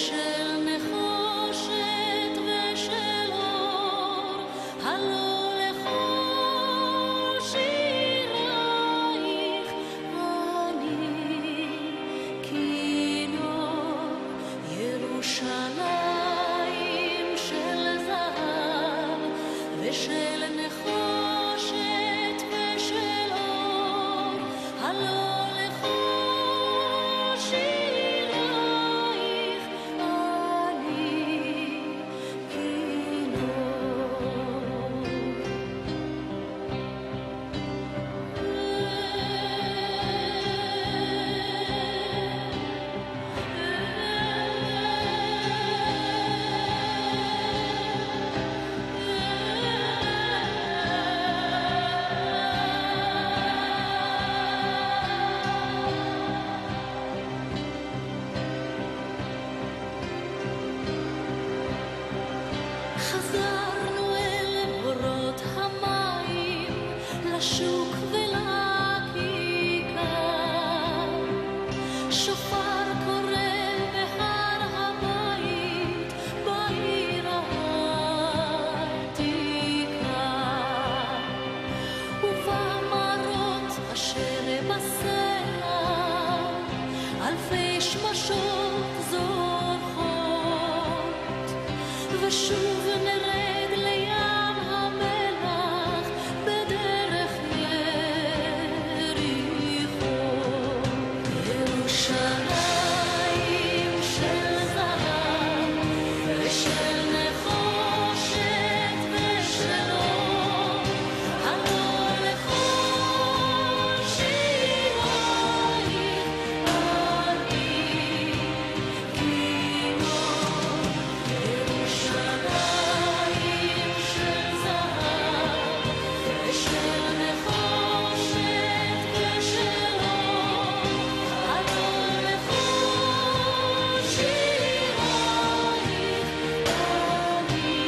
ושל נחושת ושל אור, הלא לכל שירייך אני כינור. ירושלים של זהב ושל נחושת ושל אור, הלא לכל שירייך אני חזרנו אל בורות המים, לשוק ולכיכר. שופר קורא בהר הבית, בעיר העתיקה. ובמרות אשר בסלע, אלפי שמשות זורחות. ושוב נרד לים המלח בדרך יריחו. ירושלים של זהב ושל נחושת ושל אור, הלא לכל שירייך אני כינור. ירושלים של זהב ושל נחושת ושל אור, הלא לכל שירייך אני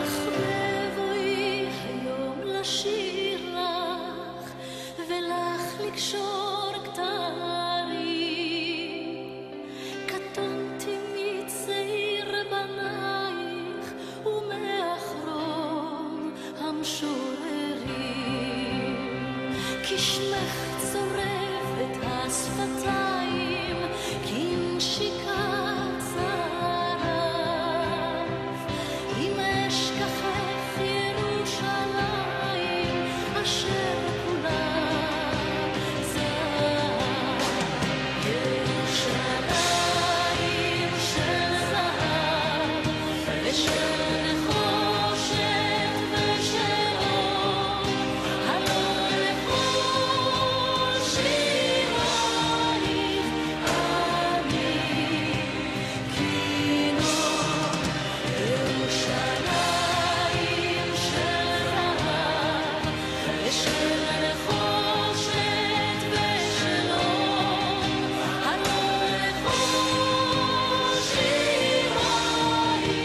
אך בבואי היום לשיר לך ולך לקשור כתרים, קטונתי מצעיר בנייך ומאחרון המשוררים. כי שמך צורף את השפתיים כנשיקת צרף. אם אשכחך ירושלים אשר כולה זהב. ירושלים של זהב ושל נחושת ושל אור, הלא לכל שירייך אני כינור. ירושלים של זהב ושל נחושת ושל אור, הלא לכל שירייך אני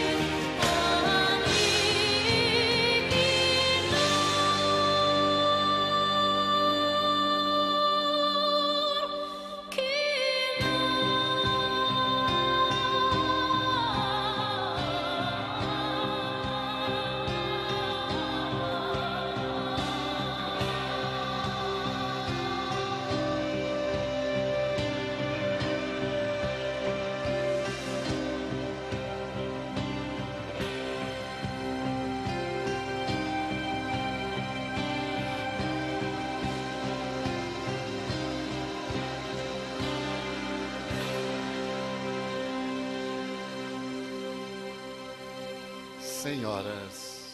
Senhoras,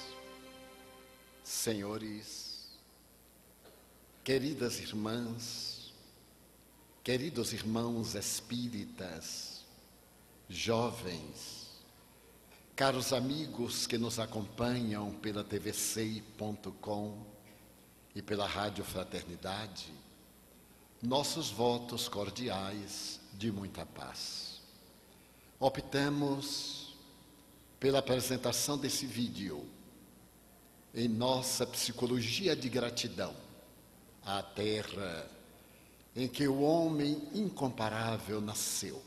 senhores, queridas irmãs, queridos irmãos espíritas, jovens, caros amigos que nos acompanham pela tvci.com, e pela Rádio Fraternidade, nossos votos cordiais de muita paz. Optamos pela apresentação desse vídeo em nossa psicologia de gratidão à terra em que o homem incomparável nasceu,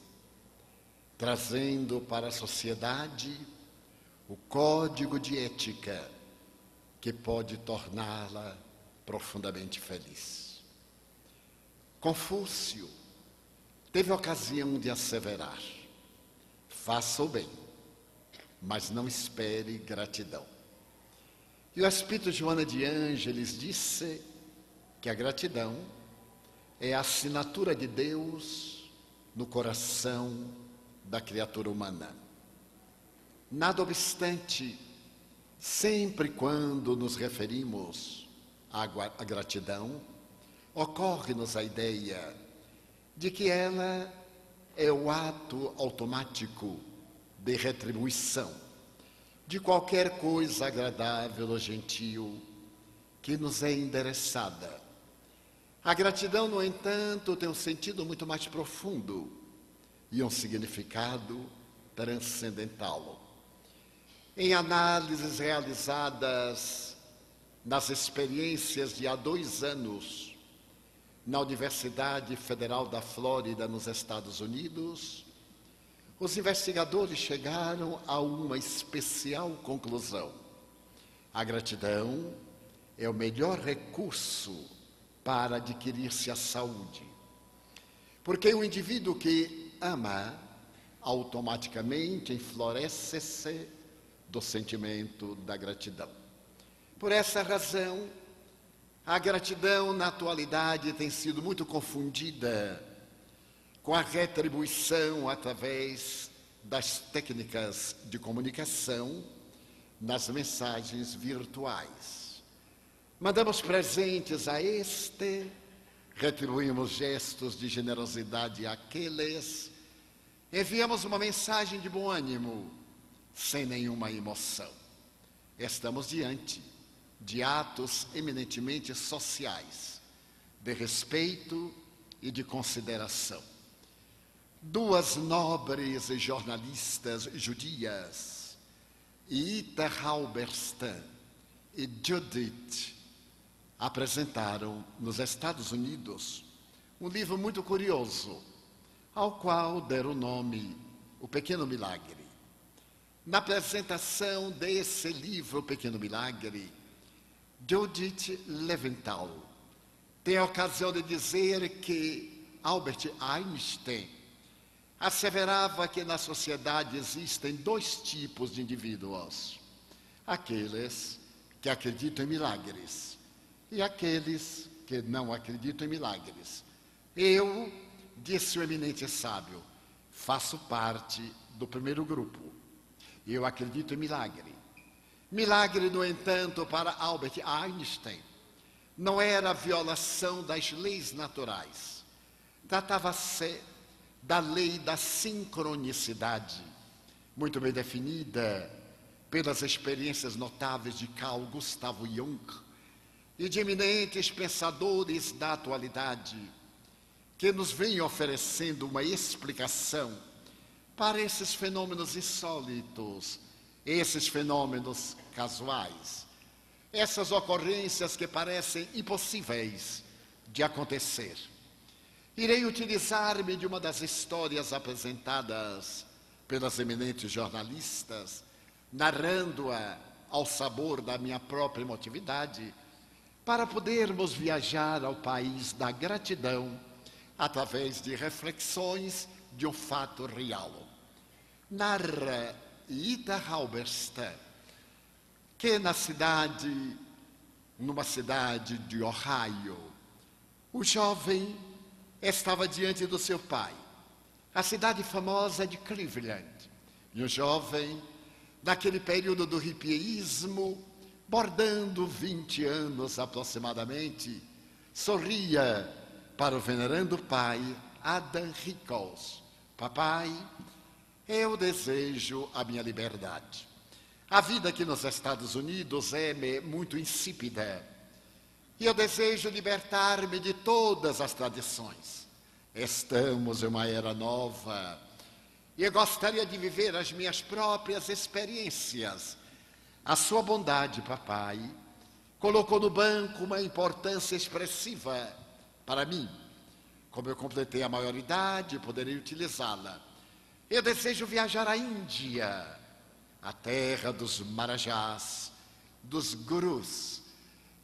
trazendo para a sociedade o código de ética que pode torná-la profundamente feliz. Confúcio teve ocasião de asseverar: faça o bem, mas não espere gratidão. E o Espírito Joana de Ângeles disse que a gratidão é a assinatura de Deus no coração da criatura humana. Nada obstante, sempre quando nos referimos à gratidão, ocorre-nos a ideia de que ela é o ato automático de retribuição de qualquer coisa agradável ou gentil que nos é endereçada. A gratidão, no entanto, tem um sentido muito mais profundo e um significado transcendental. Em análises realizadas nas experiências de há 2 anos na Universidade Federal da Flórida, nos Estados Unidos, os investigadores chegaram a uma especial conclusão: a gratidão é o melhor recurso para adquirir-se a saúde. Porque o indivíduo que ama, automaticamente enfloresce-se do sentimento da gratidão. Por essa razão, a gratidão na atualidade tem sido muito confundida com a retribuição através das técnicas de comunicação nas mensagens virtuais. Mandamos presentes a este, retribuímos gestos de generosidade àqueles, enviamos uma mensagem de bom ânimo, sem nenhuma emoção. Estamos diante de atos eminentemente sociais, de respeito e de consideração. 2 nobres jornalistas judias, Ita Halberstam e Judith, apresentaram nos Estados Unidos um livro muito curioso, ao qual deram o nome O Pequeno Milagre. Na apresentação desse livro, O Pequeno Milagre, Judith Leventhal tem a ocasião de dizer que Albert Einstein asseverava que na sociedade existem 2 tipos de indivíduos: aqueles que acreditam em milagres e aqueles que não acreditam em milagres. Eu, disse o eminente sábio, faço parte do primeiro grupo. Eu acredito em milagre. Milagre, no entanto, para Albert Einstein, não era a violação das leis naturais. Tratava-se da lei da sincronicidade, muito bem definida pelas experiências notáveis de Carl Gustav Jung e de eminentes pensadores da atualidade, que nos vêm oferecendo uma explicação para esses fenômenos insólitos, esses fenômenos casuais, essas ocorrências que parecem impossíveis de acontecer. Irei utilizar-me de uma das histórias apresentadas pelas eminentes jornalistas, narrando-a ao sabor da minha própria emotividade, para podermos viajar ao país da gratidão através de reflexões de um fato real. Narra Ita Halberstam que numa cidade de Ohio, o jovem estava diante do seu pai. A cidade famosa de Cleveland. E o jovem, naquele período do hippieísmo, bordando 20 anos aproximadamente, sorria para o venerando pai Adam Rickles: papai, eu desejo a minha liberdade. A vida aqui nos Estados Unidos é muito insípida. E eu desejo libertar-me de todas as tradições. Estamos em uma era nova. E eu gostaria de viver as minhas próprias experiências. A sua bondade, papai, colocou no banco uma importância expressiva para mim. Como eu completei a maioridade, poderei utilizá-la. Eu desejo viajar à Índia, a terra dos marajás, dos gurus.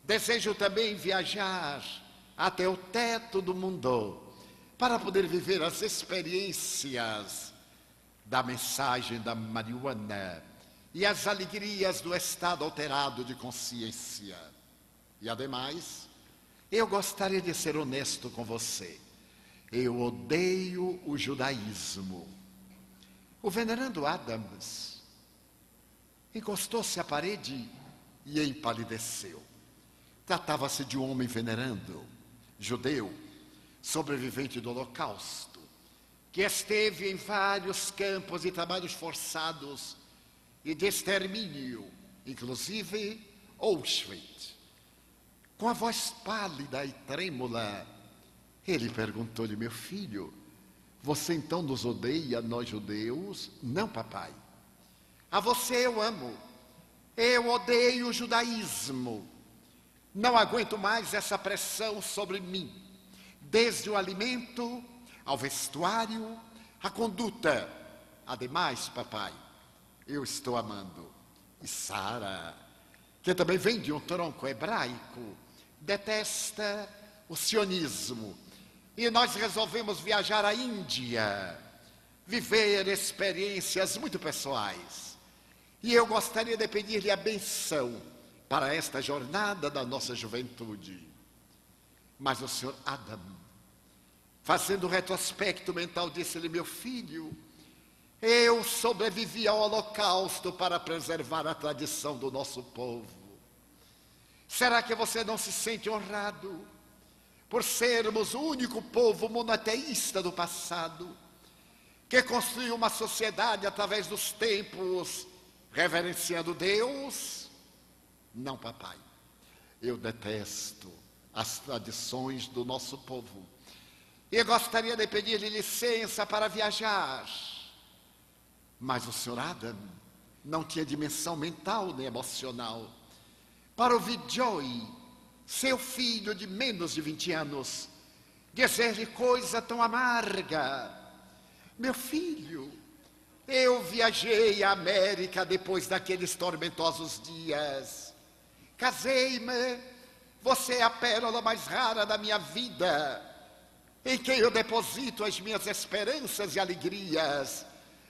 Desejo também viajar até o teto do mundo, para poder viver as experiências da mensagem da marihuana e as alegrias do estado alterado de consciência. E, ademais, eu gostaria de ser honesto com você. Eu odeio o judaísmo. O venerando Adams encostou-se à parede e empalideceu. Tratava-se de um homem venerando, judeu, sobrevivente do Holocausto, que esteve em vários campos de trabalhos forçados e de extermínio, inclusive Auschwitz. Com a voz pálida e trêmula, ele perguntou-lhe: meu filho, você então nos odeia, nós judeus? Não, papai. A você eu amo. Eu odeio o judaísmo. Não aguento mais essa pressão sobre mim. Desde o alimento, ao vestuário, à conduta. Ademais, papai, eu estou amando. E Sara, que também vem de um tronco hebraico, detesta o sionismo. E nós resolvemos viajar à Índia, viver experiências muito pessoais. E eu gostaria de pedir-lhe a benção para esta jornada da nossa juventude. Mas o senhor Adam, fazendo um retrospecto mental, disse-lhe: meu filho, eu sobrevivi ao Holocausto para preservar a tradição do nosso povo. Será que você não se sente honrado por sermos o único povo monoteísta do passado, que construiu uma sociedade através dos tempos, reverenciando Deus? Não, papai, eu detesto as tradições do nosso povo. E gostaria de pedir-lhe licença para viajar. Mas o senhor Adam não tinha dimensão mental nem emocional para ouvir Joey, seu filho de menos de 20 anos, dizer-lhe coisa tão amarga. Meu filho, eu viajei à América depois daqueles tormentosos dias. Casei-me, você é a pérola mais rara da minha vida, em quem eu deposito as minhas esperanças e alegrias,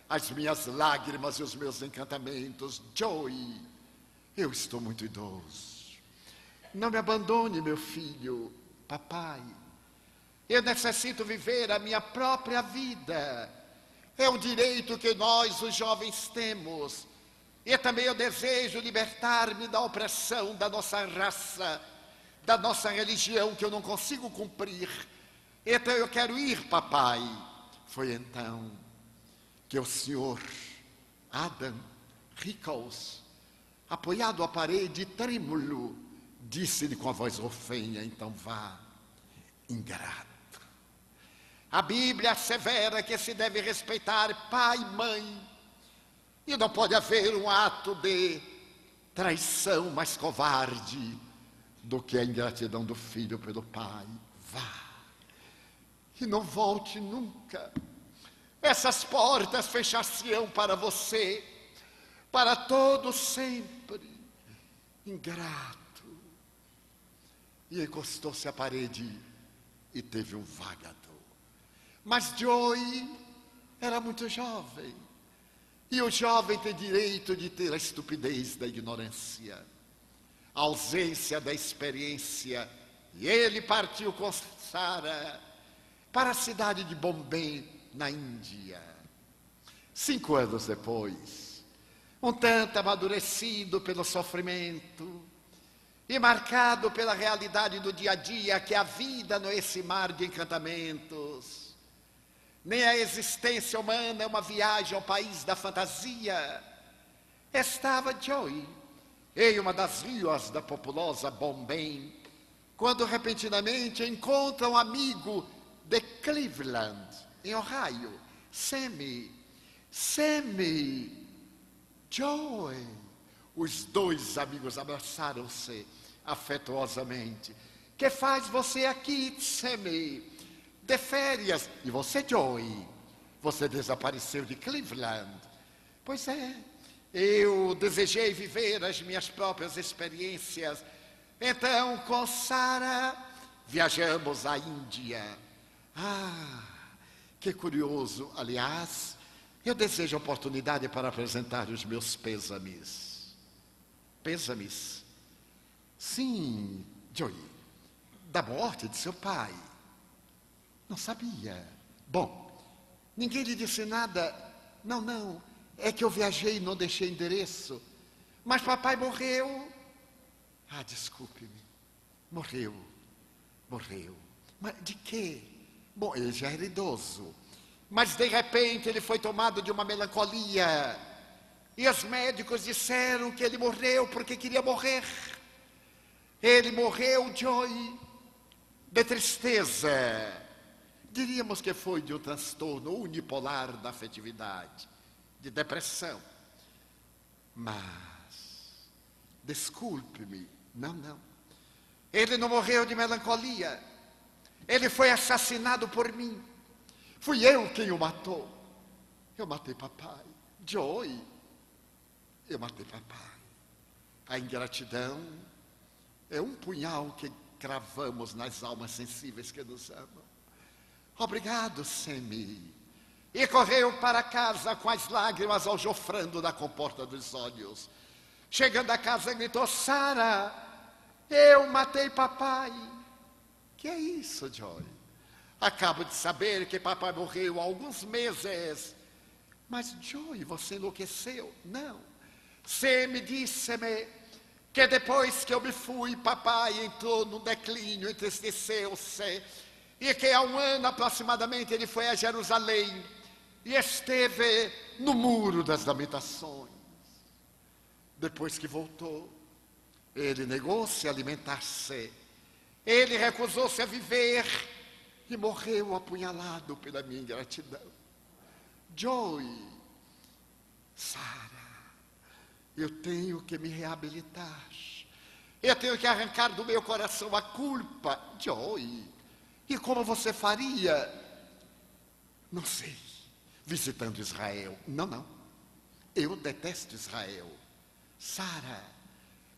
as minhas lágrimas e os meus encantamentos. Joey, eu estou muito idoso. Não me abandone, meu filho. Papai, eu necessito viver a minha própria vida. É um direito que nós, os jovens, temos. E também eu desejo libertar-me da opressão da nossa raça, da nossa religião, que eu não consigo cumprir. Então eu quero ir, papai. Foi então que o senhor Adam Rickles, apoiado à parede, trêmulo, disse-lhe com a voz rofenha: então vá, ingrato. A Bíblia assevera que se deve respeitar pai e mãe, e não pode haver um ato de traição mais covarde do que a ingratidão do filho pelo pai. Vá, e não volte nunca. Essas portas fechar-se-ão para você, para todo sempre. Ingrato. E encostou-se à parede e teve um vagador. Mas Joey era muito jovem. E o jovem tem direito de ter a estupidez da ignorância, a ausência da experiência. E ele partiu com Sara para a cidade de Bombay, na Índia. 5 anos depois, um tanto amadurecido pelo sofrimento e marcado pela realidade do dia a dia, que a vida não é esse mar de encantamentos, nem a existência humana é uma viagem ao país da fantasia. Estava Joey em uma das ruas da populosa Bombay, quando repentinamente encontra um amigo de Cleveland, em Ohio, Sammy, Joey. Os dois amigos abraçaram-se afetuosamente. Que faz você aqui, Sammy? De férias. E você, Joey? Você desapareceu de Cleveland. Pois é, eu desejei viver as minhas próprias experiências. Então, com Sarah, viajamos à Índia. Ah, que curioso. Aliás, eu desejo a oportunidade para apresentar os meus pêsames. Pêsames? Sim, Joey, da morte de seu pai. Não sabia. Bom, ninguém lhe disse nada. Não, é que eu viajei e não deixei endereço. Mas papai morreu. Ah, desculpe-me. Morreu. Mas de quê? Bom, ele já era idoso. Mas de repente ele foi tomado de uma melancolia. E os médicos disseram que ele morreu porque queria morrer. Ele morreu, Joey, de tristeza. Diríamos que foi de um transtorno unipolar da afetividade, de depressão. Mas, desculpe-me, não. Ele não morreu de melancolia. Ele foi assassinado por mim. Fui eu quem o matou. Eu matei papai. Joey, eu matei papai. A ingratidão é um punhal que cravamos nas almas sensíveis que nos amam. Obrigado, Sammy. E correu para casa com as lágrimas aljofrando na comporta dos olhos. Chegando a casa, gritou: Sarah, eu matei papai. Que é isso, Joey? Acabo de saber que papai morreu há alguns meses. Mas, Joey, você enlouqueceu? Não. Sammy disse-me que depois que eu me fui, papai entrou num declínio, entristeceu-se. E que há um ano aproximadamente ele foi a Jerusalém e esteve no Muro das Lamentações. Depois que voltou, ele negou-se a alimentar-se. Ele recusou-se a viver e morreu apunhalado pela minha ingratidão. Joey, Sarah, eu tenho que me reabilitar. Eu tenho que arrancar do meu coração a culpa. Joey, e como você faria? Não sei. Visitando Israel. Não. Eu detesto Israel. Sarah,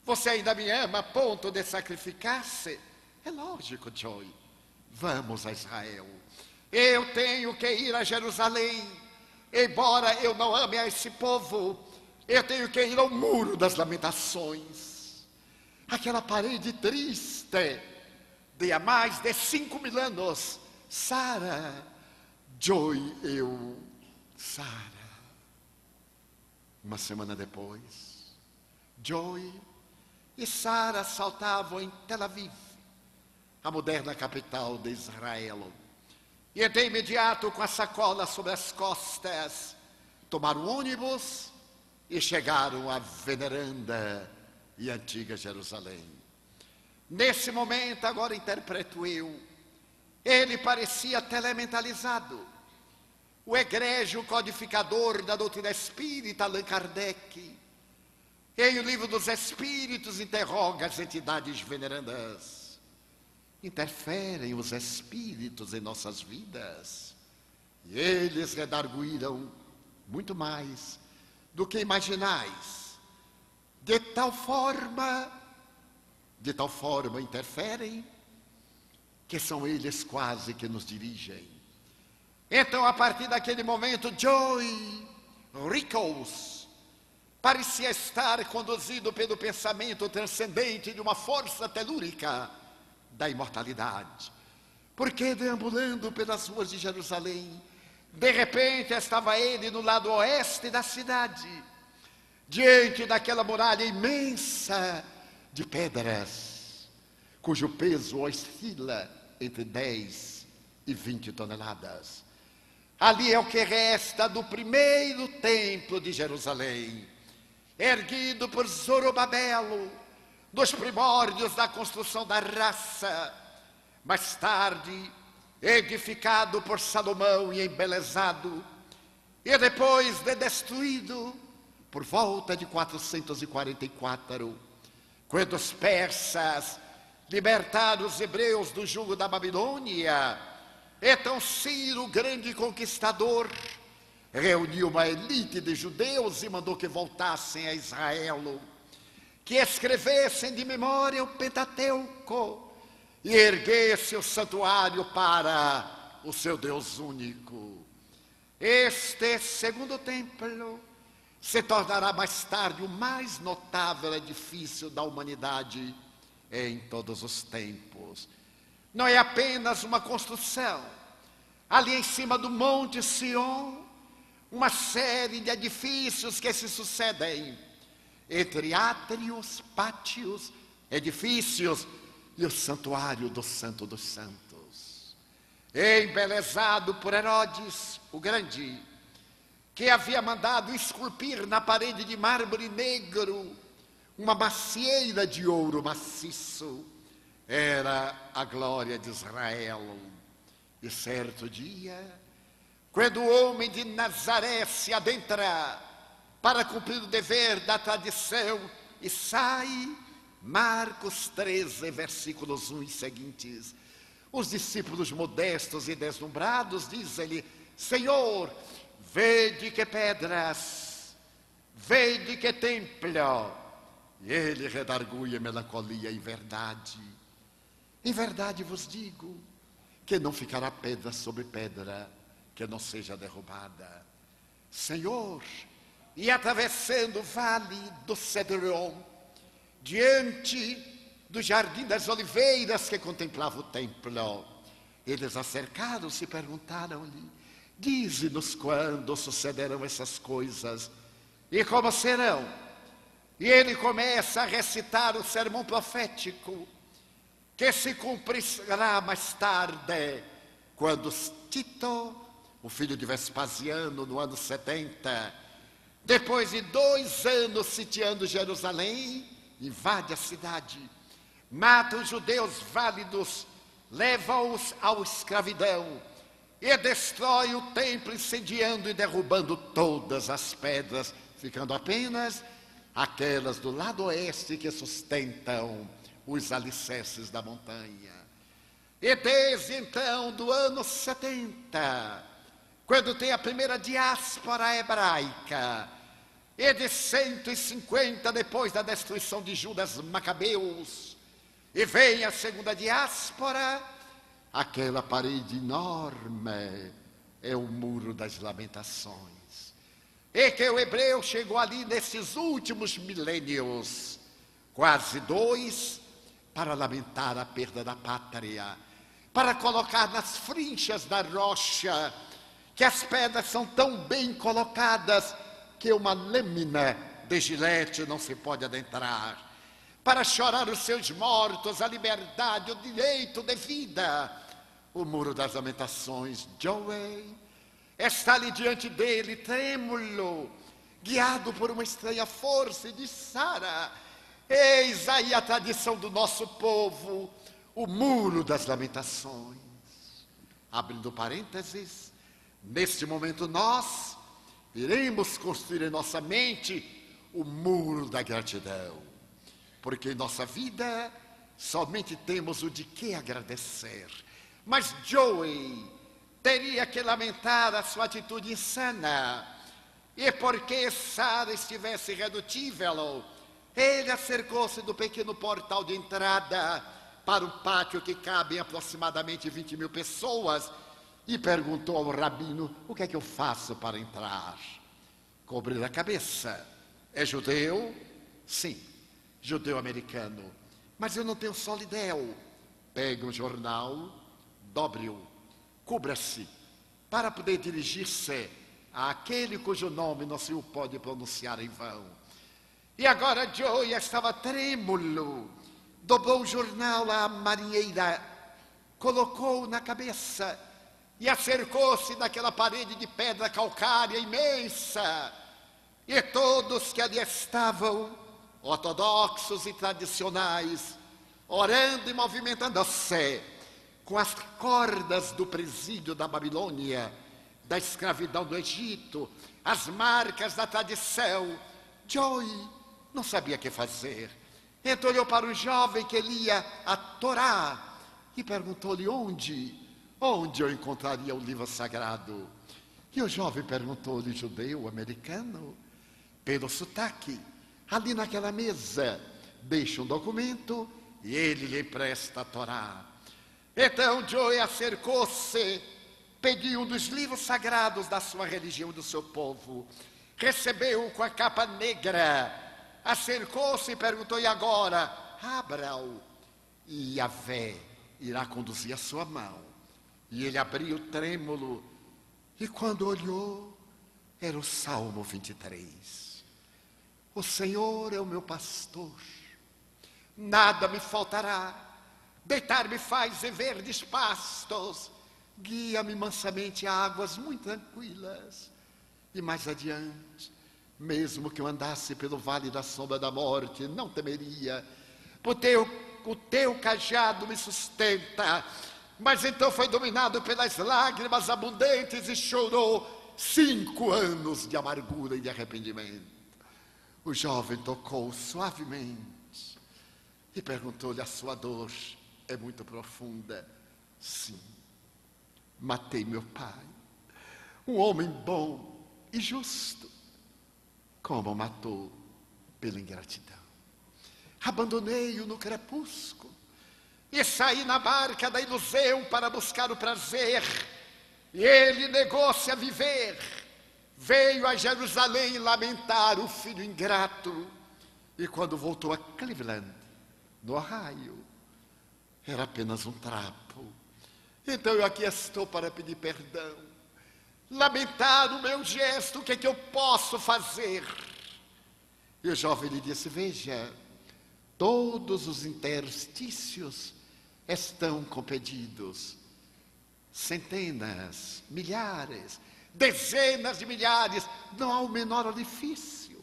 você ainda me ama a ponto de sacrificar-se? É lógico, Joey. Vamos a Israel. Eu tenho que ir a Jerusalém. Embora eu não ame a esse povo, eu tenho que ir ao Muro das Lamentações. Aquela parede triste de há mais de 5.000 anos. Sarah, Joey, Sarah. Uma semana depois, Joey e Sarah saltavam em Tel Aviv, a moderna capital de Israel. E de imediato, com a sacola sobre as costas, tomaram o ônibus e chegaram à veneranda e antiga Jerusalém. Nesse momento, agora interpreto eu, ele parecia telementalizado. O egrégio codificador da doutrina espírita, Allan Kardec, em O Livro dos Espíritos, interroga as entidades venerandas. Interferem os espíritos em nossas vidas. E eles redarguíram muito mais do que imaginais. De tal forma interferem, que são eles quase que nos dirigem. Então, a partir daquele momento, Joey Rickles parecia estar conduzido pelo pensamento transcendente de uma força telúrica da imortalidade. Porque, deambulando pelas ruas de Jerusalém, de repente estava ele no lado oeste da cidade, diante daquela muralha imensa de pedras, cujo peso oscila entre 10 e 20 toneladas. Ali é o que resta do primeiro templo de Jerusalém, erguido por Zorobabel, dos primórdios da construção da raça, mais tarde edificado por Salomão e embelezado, e depois de destruído por volta de 444, quando os persas libertaram os hebreus do jugo da Babilônia. Então Ciro, grande conquistador, reuniu uma elite de judeus e mandou que voltassem a Israel, que escrevessem de memória o Pentateuco e erguesse o santuário para o seu Deus único. Este segundo templo se tornará mais tarde o mais notável edifício da humanidade em todos os tempos. Não é apenas uma construção. Ali em cima do Monte Sião, uma série de edifícios que se sucedem, entre átrios, pátios, edifícios e o santuário do Santo dos Santos, embelezado por Herodes o Grande, que havia mandado esculpir na parede de mármore negro uma macieira de ouro maciço. Era a glória de Israel. E certo dia, quando o homem de Nazaré se adentra para cumprir o dever da tradição e sai, Marcos 13, versículos 1 e seguintes, os discípulos modestos e deslumbrados dizem-lhe: Senhor, vede que pedras, vede que templo. E ele redarguia melancolia: em verdade vos digo, que não ficará pedra sobre pedra que não seja derrubada. Senhor, e atravessando o vale do Cedron, diante do jardim das oliveiras que contemplava o templo, eles acercaram-se e perguntaram-lhe: dize-nos quando sucederão essas coisas e como serão. E ele começa a recitar o sermão profético que se cumprirá mais tarde, quando Tito, o filho de Vespasiano, no ano 70, depois de 2 anos sitiando Jerusalém, invade a cidade, mata os judeus válidos, leva-os à escravidão e destrói o templo, incendiando e derrubando todas as pedras, ficando apenas aquelas do lado oeste que sustentam os alicerces da montanha. E desde então, do ano 70, quando tem a primeira diáspora hebraica, e de 150 depois da destruição de Judas Macabeus, e vem a segunda diáspora, aquela parede enorme é o Muro das Lamentações. E que o hebreu chegou ali nesses últimos milênios, quase 2, para lamentar a perda da pátria, para colocar nas frinchas da rocha, que as pedras são tão bem colocadas que uma lâmina de gilete não se pode adentrar, para chorar os seus mortos, a liberdade, o direito de vida. O Muro das Lamentações, Joey, está ali diante dele, trêmulo, guiado por uma estranha força, e diz: Sara, eis aí a tradição do nosso povo, o Muro das Lamentações. Abrindo parênteses, neste momento nós iremos construir em nossa mente o Muro da Gratidão, porque em nossa vida somente temos o de que agradecer. Mas Joey teria que lamentar a sua atitude insana, e porque Sara estivesse irredutível, ele acercou-se do pequeno portal de entrada para um pátio que cabe aproximadamente 20.000 pessoas e perguntou ao rabino: o que é que eu faço para entrar? Cobrir a cabeça. É judeu? Sim, judeu americano. Mas eu não tenho solidão. Pegue um jornal, dobre-o, cubra-se, para poder dirigir-se àquele cujo nome não se o pode pronunciar em vão. E agora Joey estava trêmulo, dobrou o jornal à marinheira, colocou na cabeça e acercou-se daquela parede de pedra calcária imensa. E todos que ali estavam ortodoxos e tradicionais, orando e movimentando a sé com as cordas do presídio da Babilônia, da escravidão do Egito, as marcas da tradição. Joey não sabia o que fazer. Então olhou para um jovem que lia a Torá e perguntou-lhe onde eu encontraria o livro sagrado. E o jovem perguntou-lhe, judeu, americano, pelo sotaque, ali naquela mesa, deixa um documento e ele lhe empresta a Torá. Então Joey acercou-se, pediu um dos livros sagrados da sua religião e do seu povo, recebeu-o com a capa negra, acercou-se e perguntou, e agora? Abra-o. E Yahvé irá conduzir a sua mão. E ele abriu trêmulo, e quando olhou, era o Salmo 23. O Senhor é o meu pastor, nada me faltará. Deitar-me faz em verdes pastos, guia-me mansamente a águas muito tranquilas. E mais adiante, mesmo que eu andasse pelo vale da sombra da morte, não temeria, porque o teu cajado me sustenta. Mas então foi dominado pelas lágrimas abundantes e chorou 5 anos de amargura e de arrependimento. O jovem tocou suavemente e perguntou-lhe, a sua dor é muito profunda? Sim, matei meu pai, um homem bom e justo, como matou pela ingratidão. Abandonei-o no crepúsculo e saí na barca da ilusão para buscar o prazer, e ele negou-se a viver. Veio a Jerusalém lamentar o filho ingrato, e quando voltou a Cleveland, no Ohio, era apenas um trapo. Então eu aqui estou para pedir perdão, lamentar o meu gesto. O que é que eu posso fazer? E o jovem lhe disse, veja, todos os interstícios estão compedidos, centenas, milhares, dezenas de milhares, não há o menor orifício.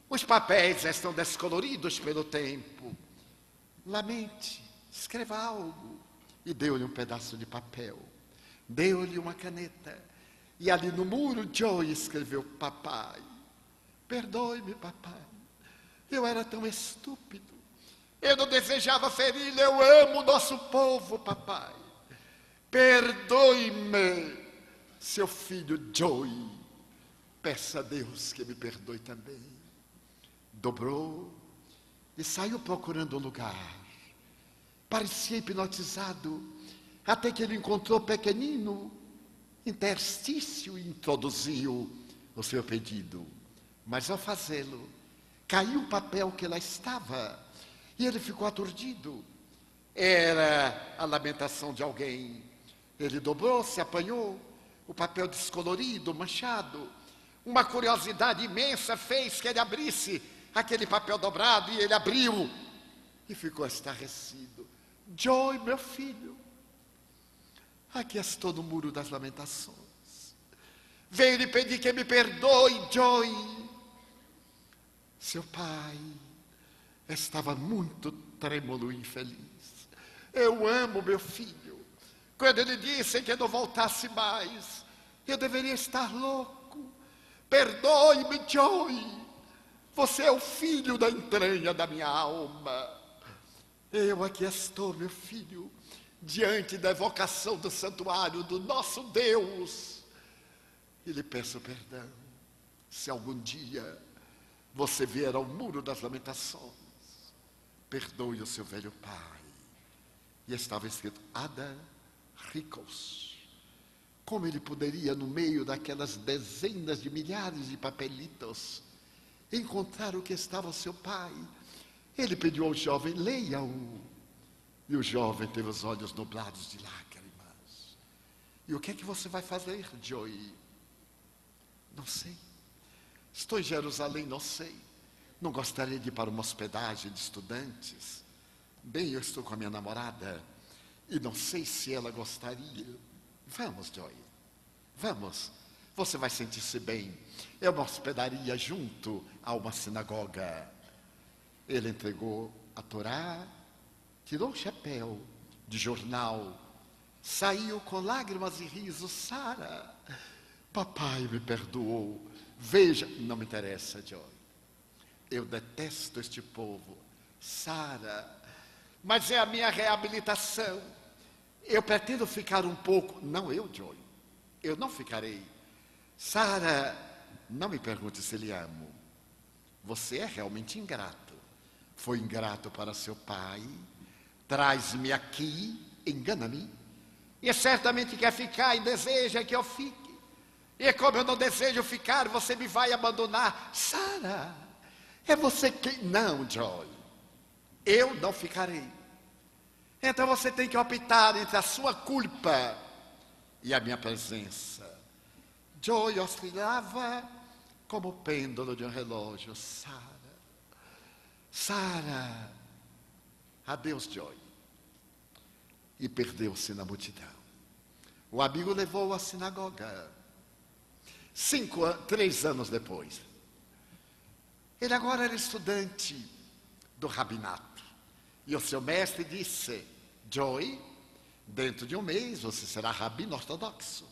Os papéis estão descoloridos pelo tempo. Lamente, escreva algo. E deu-lhe um pedaço de papel, deu-lhe uma caneta, e ali no muro Joey escreveu, papai, perdoe-me, papai, eu era tão estúpido, eu não desejava feri-lo, eu amo o nosso povo, papai, perdoe-me, seu filho Joey, peça a Deus que me perdoe também. Dobrou e saiu procurando um lugar. Parecia hipnotizado, até que ele encontrou pequenino interstício e introduziu o seu pedido. Mas ao fazê-lo, caiu o papel que lá estava, e ele ficou aturdido. Era a lamentação de alguém. Ele dobrou-se, apanhou o papel descolorido, manchado. Uma curiosidade imensa fez que ele abrisse aquele papel dobrado, e ele abriu e ficou estarrecido. Joey, meu filho, aqui estou no muro das lamentações. Veio lhe pedir que me perdoe, Joey. Seu pai estava muito trêmulo e infeliz. Eu amo meu filho. Quando ele disse que não voltasse mais, eu deveria estar louco. Perdoe-me, Joey. Você é o filho da entranha da minha alma. Eu aqui estou, meu filho, diante da evocação do santuário do nosso Deus, e lhe peço perdão, se algum dia você vier ao muro das lamentações, perdoe o seu velho pai. E estava escrito, Ada Ricos. Como ele poderia, no meio daquelas dezenas de milhares de papelitos, encontrar o que estava o seu pai? Ele pediu ao jovem, leia-o. E o jovem teve os olhos nublados de lágrimas. E o que é que você vai fazer, Joey? Não sei. Estou em Jerusalém, não sei. Não gostaria de ir para uma hospedagem de estudantes. Bem, eu estou com a minha namorada e não sei se ela gostaria. Vamos, Joey. Vamos. Você vai sentir-se bem. É uma hospedaria junto a uma sinagoga. Ele entregou a Torá, tirou o chapéu de jornal, saiu com lágrimas e risos. Sara, papai me perdoou. Veja, não me interessa, Joy. Eu detesto este povo. Sara, mas é a minha reabilitação. Eu pretendo ficar um pouco. Não eu, Joy. Eu não ficarei. Sara, não me pergunte se lhe amo. Você é realmente ingrato. Foi ingrato para seu pai. Traz-me aqui, engana-me. E certamente quer ficar e deseja que eu fique. E como eu não desejo ficar, você me vai abandonar. Sara, é você que... Não, Joy. Eu não ficarei. Então você tem que optar entre a sua culpa e a minha presença. Joy oscilava como o pêndulo de um relógio. Sara, Sara, adeus, Joy. E perdeu-se na multidão. O amigo levou-o à sinagoga. 3 anos depois. Ele agora era estudante do rabinato. E o seu mestre disse: Joy, dentro de um mês você será rabino ortodoxo.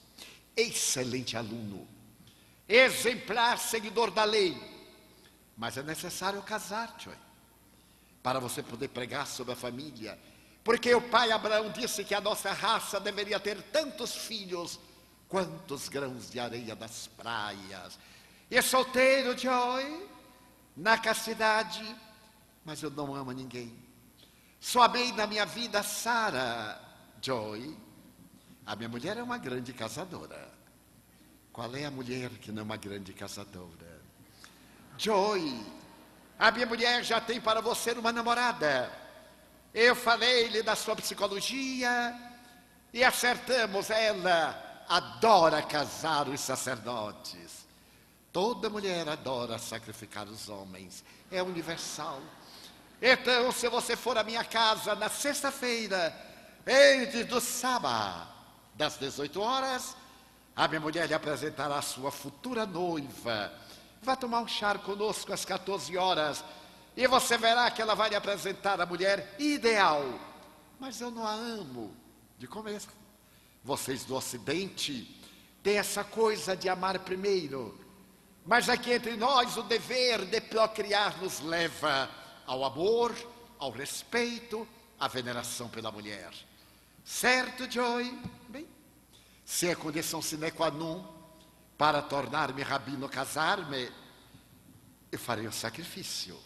Excelente aluno. Exemplar seguidor da lei. Mas é necessário casar, Joy, para você poder pregar sobre a família. Porque o pai Abraão disse que a nossa raça deveria ter tantos filhos quantos grãos de areia das praias. E solteiro, Joy, na castidade, mas eu não amo ninguém. Só amei na minha vida Sara, Joy. A minha mulher é uma grande casadora. Qual é a mulher que não é uma grande casadora? Joy, a minha mulher já tem para você uma namorada. Eu falei-lhe da sua psicologia e acertamos. Ela adora casar os sacerdotes. Toda mulher adora sacrificar os homens. É universal. Então, se você for à minha casa na sexta-feira, antes do sábado, das 18 horas, a minha mulher lhe apresentará a sua futura noiva. Vá tomar um chá conosco às 14 horas. E você verá que ela vai lhe apresentar a mulher ideal. Mas eu não a amo. De começo. Vocês do Ocidente têm essa coisa de amar primeiro. Mas aqui entre nós o dever de procriar nos leva ao amor, ao respeito, à veneração pela mulher. Certo, Joy? Bem, se é condição sine qua non para tornar-me rabino, casar-me, eu farei o sacrifício.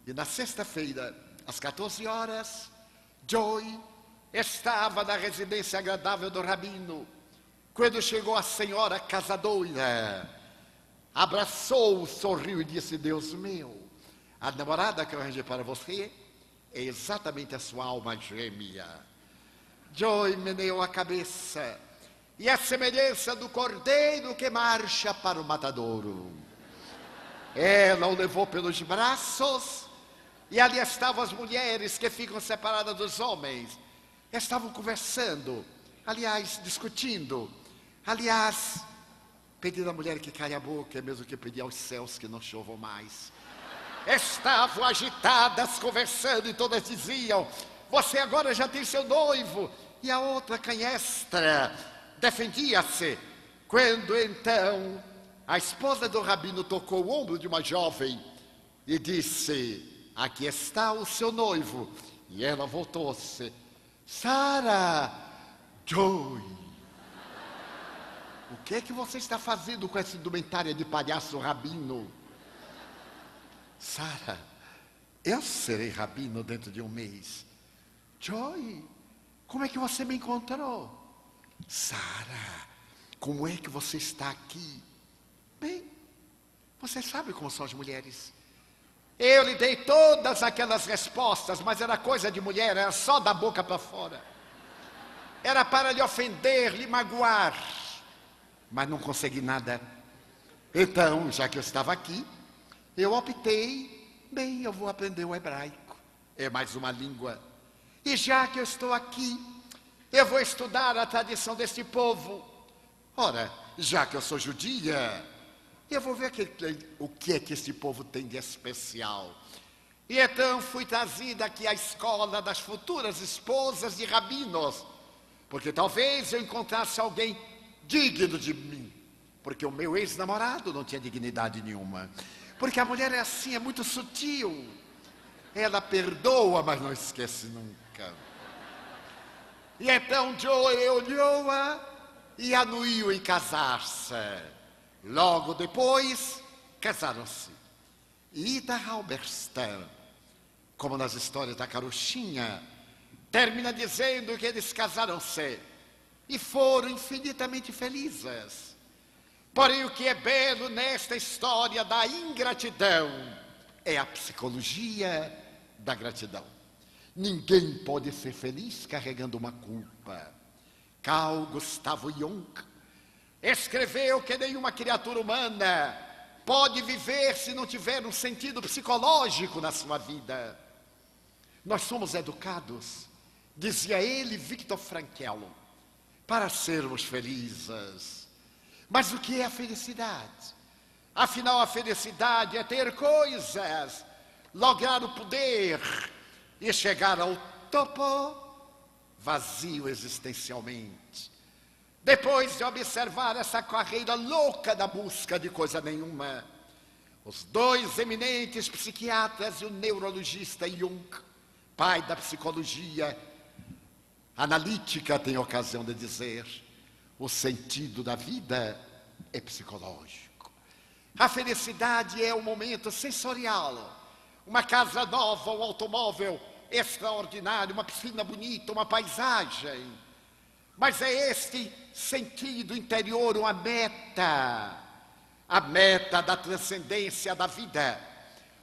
E na sexta-feira, às 14 horas, Joy estava na residência agradável do rabino. Quando chegou a senhora casadora, abraçou, sorriu e disse: Deus meu, a namorada que eu arranjei para você é exatamente a sua alma gêmea. Joy meneou a cabeça. E a semelhança do cordeiro que marcha para o matadouro. Ela o levou pelos braços. E ali estavam as mulheres que ficam separadas dos homens. Estavam conversando. Aliás, discutindo. Aliás, pedindo à mulher que cale a boca, é mesmo que pedir aos céus que não chovam mais. Estavam agitadas, conversando, e todas diziam: você agora já tem seu noivo. E a outra canhestra defendia-se. Quando então a esposa do rabino tocou o ombro de uma jovem e disse: aqui está o seu noivo. E ela voltou-se: Sara, Joy, o que é que você está fazendo com essa indumentária de palhaço rabino? Sara, eu serei rabino dentro de um mês. Joy, como é que você me encontrou? Sara, como é que você está aqui? Bem, você sabe como são as mulheres. Eu lhe dei todas aquelas respostas, mas era coisa de mulher, era só da boca para fora. Era para lhe ofender, lhe magoar. Mas não consegui nada. Então, já que eu estava aqui, eu optei, bem, eu vou aprender o hebraico. É mais uma língua. E já que eu estou aqui, eu vou estudar a tradição deste povo. Ora, já que eu sou judia, eu vou ver o que é que este povo tem de especial. E então fui trazida aqui à escola das futuras esposas de rabinos, porque talvez eu encontrasse alguém digno de mim, porque o meu ex-namorado não tinha dignidade nenhuma. Porque a mulher é assim, é muito sutil. Ela perdoa, mas não esquece nunca. E então Joey olhou-a e anuiu em casar-se. Logo depois, casaram-se. E Ida Halberstam, como nas histórias da Carochinha, termina dizendo que eles casaram-se e foram infinitamente felizes. Porém, o que é belo nesta história da ingratidão é a psicologia da gratidão. Ninguém pode ser feliz carregando uma culpa. Carl Gustavo Jung escreveu que nenhuma criatura humana pode viver se não tiver um sentido psicológico na sua vida. Nós somos educados, dizia ele, Viktor Frankl, para sermos felizes. Mas o que é a felicidade? Afinal, a felicidade é ter coisas, lograr o poder e chegar ao topo vazio existencialmente. Depois de observar essa carreira louca da busca de coisa nenhuma, os dois eminentes psiquiatras e o neurologista Jung, pai da psicologia analítica, tem ocasião de dizer: o sentido da vida é psicológico. A felicidade é um momento sensorial. Uma casa nova, um automóvel extraordinário, uma piscina bonita, uma paisagem. Mas é este sentido interior uma meta. A meta da transcendência da vida.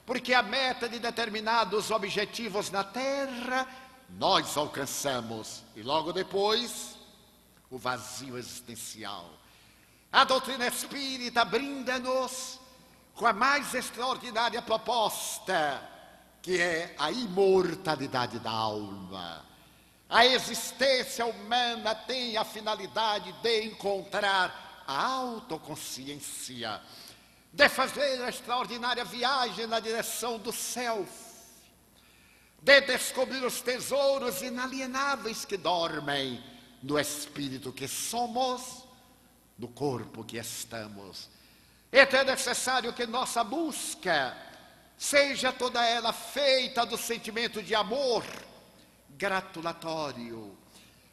Porque a meta de determinados objetivos na Terra, nós alcançamos. E logo depois, o vazio existencial. A doutrina espírita brinda-nos com a mais extraordinária proposta, que é a imortalidade da alma. A existência humana tem a finalidade de encontrar a autoconsciência, de fazer a extraordinária viagem na direção do self, de descobrir os tesouros inalienáveis que dormem no espírito que somos, no corpo que estamos. Então é necessário que nossa busca seja toda ela feita do sentimento de amor gratulatório.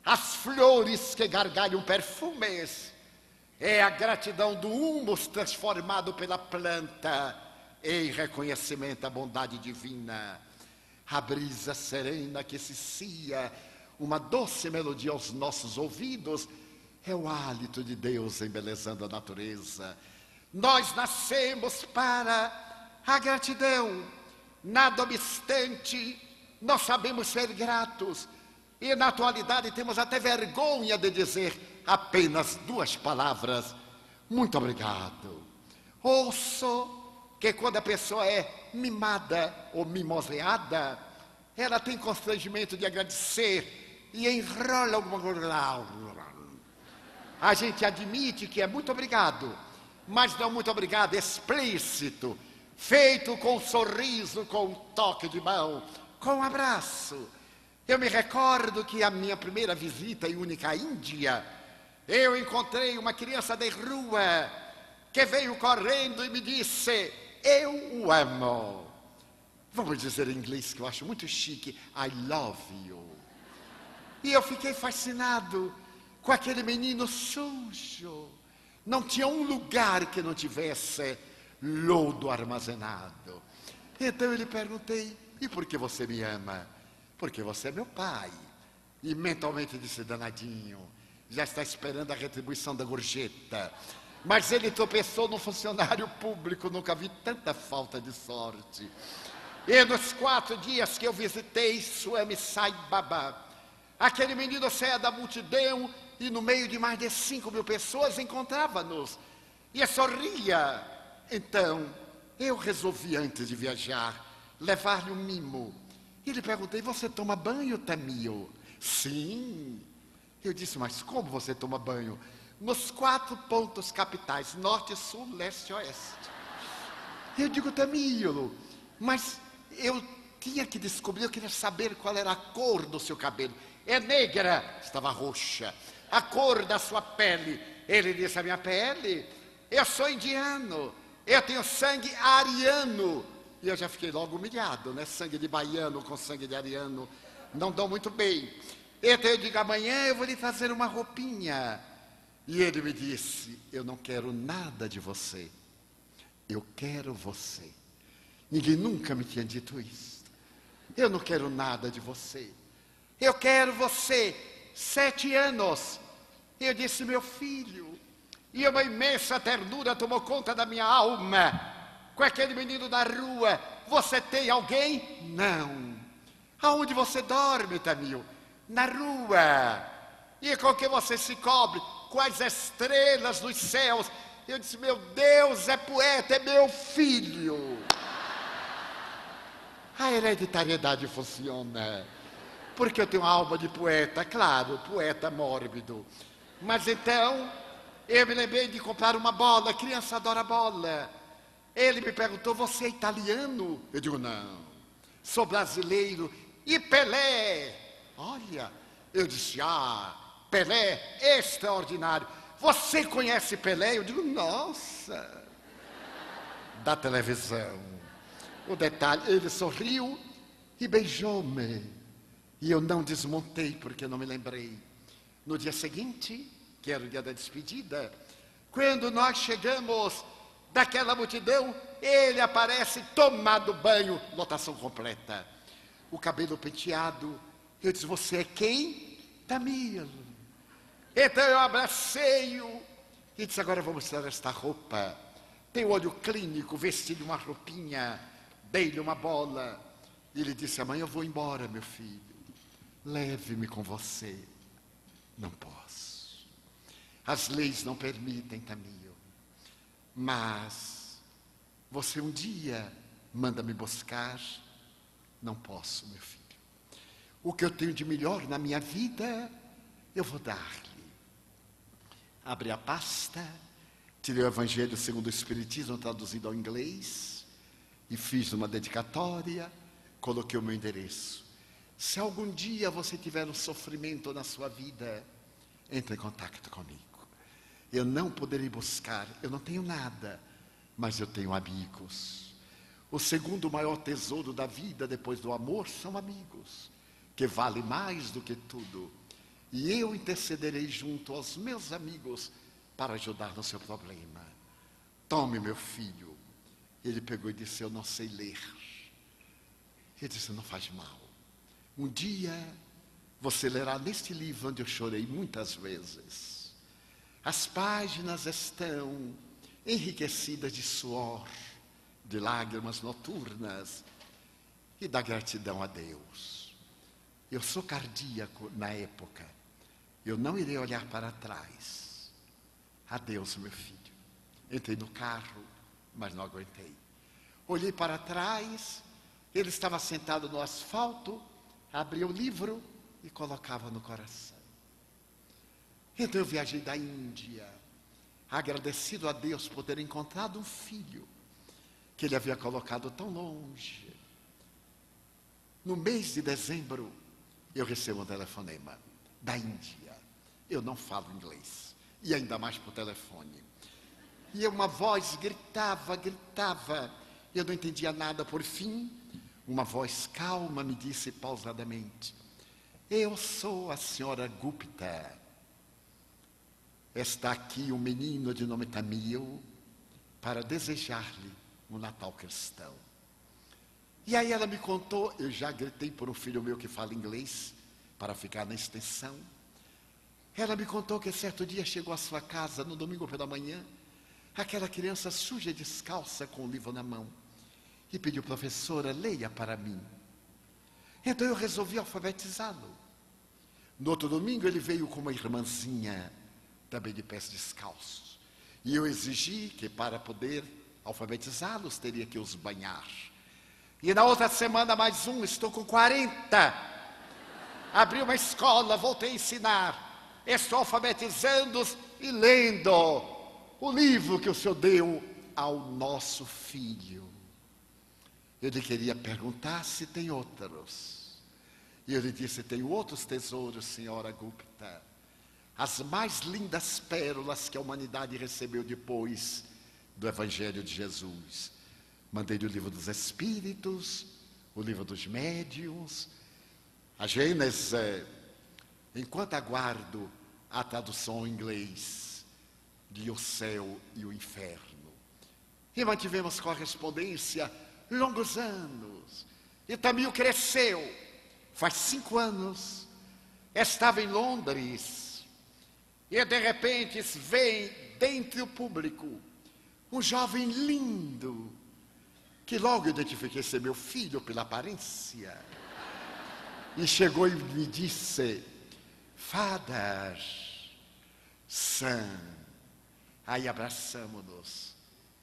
As flores que gargalham perfumes é a gratidão do humus transformado pela planta em reconhecimento da bondade divina. A brisa serena que se cia, uma doce melodia aos nossos ouvidos, é o hálito de Deus embelezando a natureza. Nós nascemos para a gratidão. Nada obstante, nós sabemos ser gratos. E na atualidade temos até vergonha de dizer apenas duas palavras: muito obrigado. Ouço que quando a pessoa é mimada ou mimoseada, ela tem constrangimento de agradecer e enrola alguma coisa. A gente admite que é muito obrigado, mas não muito obrigado explícito, feito com um sorriso, com um toque de mão, com um abraço. Eu me recordo que a minha primeira visita e única à Índia, eu encontrei uma criança de rua que veio correndo e me disse: eu o amo. Vamos dizer em inglês, que eu acho muito chique: I love you. E eu fiquei fascinado com aquele menino sujo. Não tinha um lugar que não tivesse lodo armazenado. Então eu lhe perguntei: e por que você me ama? Porque você é meu pai. E mentalmente disse: danadinho, já está esperando a retribuição da gorjeta. Mas ele tropeçou num funcionário público, nunca vi tanta falta de sorte. E nos 4 dias que eu visitei Swami Sai Baba, aquele menino saía da multidão e no meio de mais de 5.000 pessoas encontrava-nos e sorria. Então, eu resolvi, antes de viajar, levar-lhe um mimo. E lhe perguntei: você toma banho, Tamil? Sim. Eu disse: mas como você toma banho? Nos 4 pontos capitais: norte, sul, leste e oeste. Eu digo: Tamil, mas eu tinha que descobrir, eu queria saber qual era a cor do seu cabelo. É negra, estava roxa. A cor da sua pele. Ele disse, a minha pele, eu sou indiano, eu tenho sangue ariano. E eu já fiquei logo humilhado, né? Sangue de baiano com sangue de ariano não dão muito bem. Então eu digo, amanhã eu vou lhe fazer uma roupinha. E ele me disse, eu não quero nada de você, eu quero você. Ninguém nunca me tinha dito isso. Eu não quero nada de você, eu quero você. 7 anos. Eu disse, meu filho. E uma imensa ternura tomou conta da minha alma. Com aquele menino da rua, você tem alguém? Não. Aonde você dorme, Tamil? Na rua. E com que você se cobre? Com as estrelas dos céus. Eu disse, meu Deus, é poeta, é meu filho. A hereditariedade funciona. Porque eu tenho uma alma de poeta, claro, poeta mórbido. Mas então, eu me lembrei de comprar uma bola, a criança adora bola. Ele me perguntou, você é italiano? Eu digo, não, sou brasileiro. E Pelé? Olha, eu disse, Pelé, extraordinário. Você conhece Pelé? Eu digo, nossa, da televisão. O detalhe, ele sorriu e beijou-me. E eu não desmontei, porque não me lembrei. No dia seguinte, que era o dia da despedida, quando nós chegamos daquela multidão, ele aparece tomado banho, lotação completa. O cabelo penteado. Eu disse, você é quem? Tamir. Então eu abracei-o e disse, agora eu vou mostrar esta roupa. Tem o olho clínico, vestido uma roupinha, dei-lhe uma bola. E ele disse, amanhã eu vou embora, meu filho. Leve-me com você. Não posso. As leis não permitem, Tamir. Mas você um dia manda me buscar. Não posso, meu filho. O que eu tenho de melhor na minha vida, eu vou dar-lhe. Abri a pasta, tirei o Evangelho segundo o Espiritismo, traduzido ao inglês, e fiz uma dedicatória, coloquei o meu endereço. Se algum dia você tiver um sofrimento na sua vida, entre em contato comigo. Eu não poderei buscar, eu não tenho nada, mas eu tenho amigos. O segundo maior tesouro da vida, depois do amor, são amigos, que vale mais do que tudo. E eu intercederei junto aos meus amigos para ajudar no seu problema. Tome, meu filho. Ele pegou e disse, eu não sei ler. Ele disse, não faz mal. Um dia você lerá neste livro onde eu chorei muitas vezes. As páginas estão enriquecidas de suor, de lágrimas noturnas e da gratidão a Deus. Eu sou cardíaco na época. Eu não irei olhar para trás. Adeus, meu filho. Entrei no carro, mas não aguentei. Olhei para trás, ele estava sentado no asfalto, abria o livro e colocava no coração. Então eu viajei da Índia, agradecido a Deus por ter encontrado um filho que ele havia colocado tão longe. No mês de dezembro, eu recebo um telefonema da Índia. Eu não falo inglês, e ainda mais por telefone. E uma voz gritava. Eu não entendia nada. Por fim, uma voz calma me disse pausadamente, eu sou a senhora Gupta. Está aqui um menino de nome Tamil para desejar-lhe um Natal cristão. E aí ela me contou, eu já gritei por um filho meu que fala inglês, para ficar na extensão. Ela me contou que certo dia chegou à sua casa, no domingo pela manhã, aquela criança suja e descalça com o livro na mão, e pediu, professora, leia para mim. Então eu resolvi alfabetizá-lo. No outro domingo ele veio com uma irmãzinha, também de pés descalços. E eu exigi que para poder alfabetizá-los, teria que os banhar. E na outra semana mais um, estou com 40. Abri uma escola, voltei a ensinar. Estou alfabetizando-os e lendo o livro que o Senhor deu ao nosso filho. Eu lhe queria perguntar se tem outros. E eu lhe disse: tenho outros tesouros, senhora Gupta. As mais lindas pérolas que a humanidade recebeu depois do Evangelho de Jesus. Mandei-lhe o livro dos Espíritos, o livro dos Médiuns, a Gênesis, enquanto aguardo a tradução em inglês de O Céu e o Inferno. E mantivemos correspondência longos anos. E Tamil cresceu. Faz 5 anos, estava em Londres. E de repente vem dentre o público um jovem lindo, que logo identifiquei ser meu filho pela aparência. E chegou e me disse: Father, son. Aí abraçamos-nos.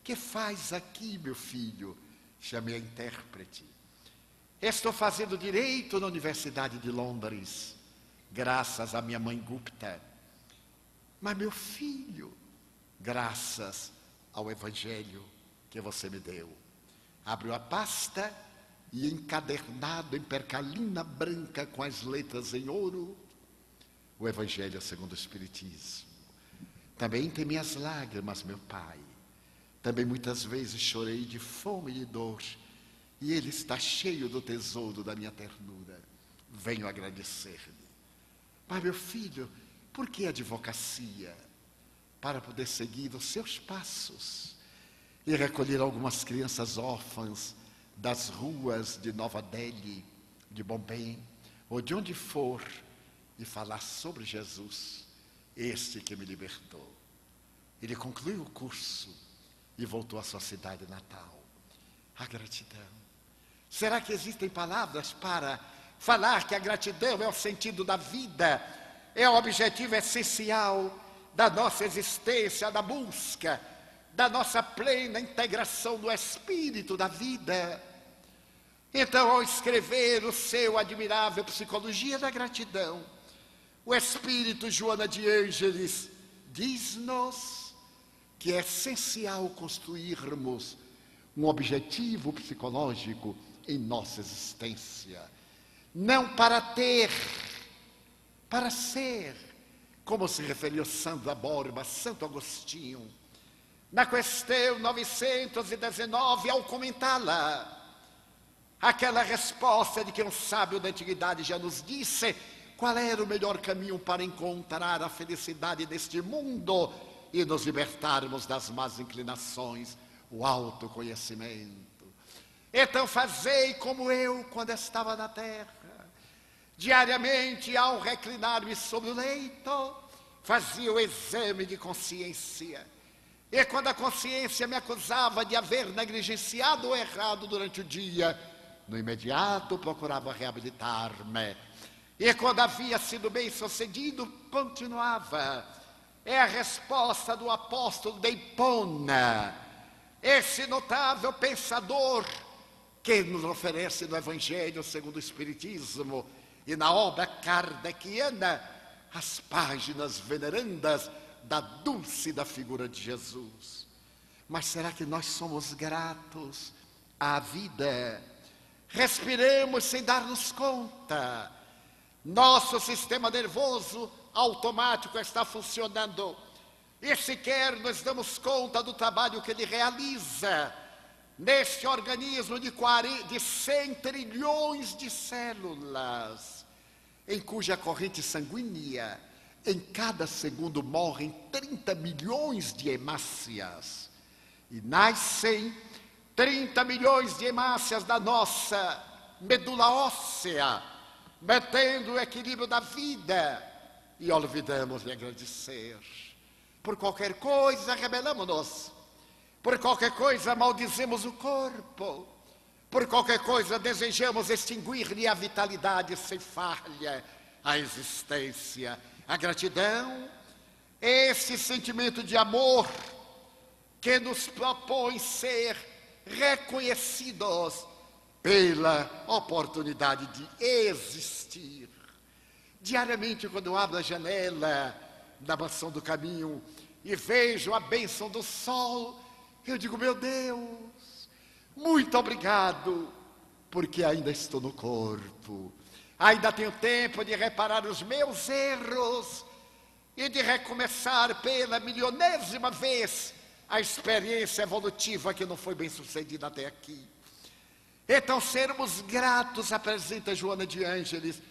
Que faz aqui, meu filho? Chamei a intérprete. Estou fazendo direito na Universidade de Londres, graças à minha mãe Gupta. Mas meu filho, graças ao Evangelho que você me deu. Abriu a pasta e encadernado em percalina branca com as letras em ouro, o Evangelho segundo o Espiritismo. Também tem minhas lágrimas, meu pai. Também muitas vezes chorei de fome e de dor. E ele está cheio do tesouro da minha ternura. Venho agradecer-lhe. Mas meu filho, por que advocacia? Para poder seguir os seus passos e recolher algumas crianças órfãs das ruas de Nova Delhi, de Bombay, ou de onde for, e falar sobre Jesus, este que me libertou. Ele concluiu o curso e voltou à sua cidade natal. A gratidão. Será que existem palavras para falar que a gratidão é o sentido da vida, é o objetivo essencial da nossa existência, da busca, da nossa plena integração no espírito da vida? Então, ao escrever o seu admirável Psicologia da Gratidão, o espírito Joana de Ângeles diz-nos que é essencial construirmos um objetivo psicológico em nossa existência. Não para ter, para ser, como se referiu Sandra Borba, Santo Agostinho, na questão 919, ao comentá-la. Aquela resposta de que um sábio da antiguidade já nos disse qual era o melhor caminho para encontrar a felicidade deste mundo e nos libertarmos das más inclinações, o autoconhecimento. Então fazei como eu quando estava na terra. Diariamente, ao reclinar-me sobre o leito, fazia o exame de consciência. E quando a consciência me acusava de haver negligenciado ou errado durante o dia, no imediato procurava reabilitar-me. E quando havia sido bem sucedido, continuava. É a resposta do apóstolo de Hipona, esse notável pensador que nos oferece no Evangelho segundo o Espiritismo e na obra kardeciana as páginas venerandas da dúlcida figura de Jesus. Mas será que nós somos gratos à vida? Respiremos sem dar-nos conta. Nosso sistema nervoso automático está funcionando e sequer nos damos conta do trabalho que ele realiza neste organismo de 100 trilhões de células, em cuja corrente sanguínea, em cada segundo morrem 30 milhões de hemácias. E nascem 30 milhões de hemácias da nossa medula óssea, mantendo o equilíbrio da vida. E olvidamos de agradecer. Por qualquer coisa rebelamos-nos. Por qualquer coisa maldizemos o corpo. Por qualquer coisa desejamos extinguir-lhe a vitalidade, ceifar-lhe a existência. A gratidão é esse sentimento de amor que nos propõe ser reconhecidos pela oportunidade de existir. Diariamente, quando eu abro a janela da mansão do caminho e vejo a bênção do sol, eu digo: meu Deus, Muito obrigado, porque ainda estou no corpo. Ainda tenho tempo de reparar os meus erros e de recomeçar pela milionésima vez a experiência evolutiva que não foi bem sucedida até aqui. Então, sermos gratos, apresenta Joana de Ângeles,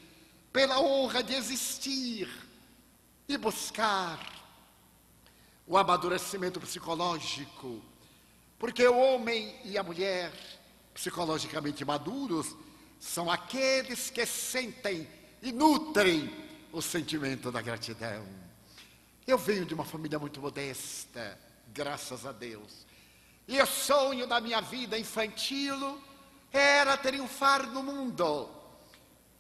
pela honra de existir e buscar o amadurecimento psicológico, porque o homem e a mulher psicologicamente maduros são aqueles que sentem e nutrem o sentimento da gratidão. Eu venho de uma família muito modesta, graças a Deus, e o sonho da minha vida infantil era triunfar no mundo,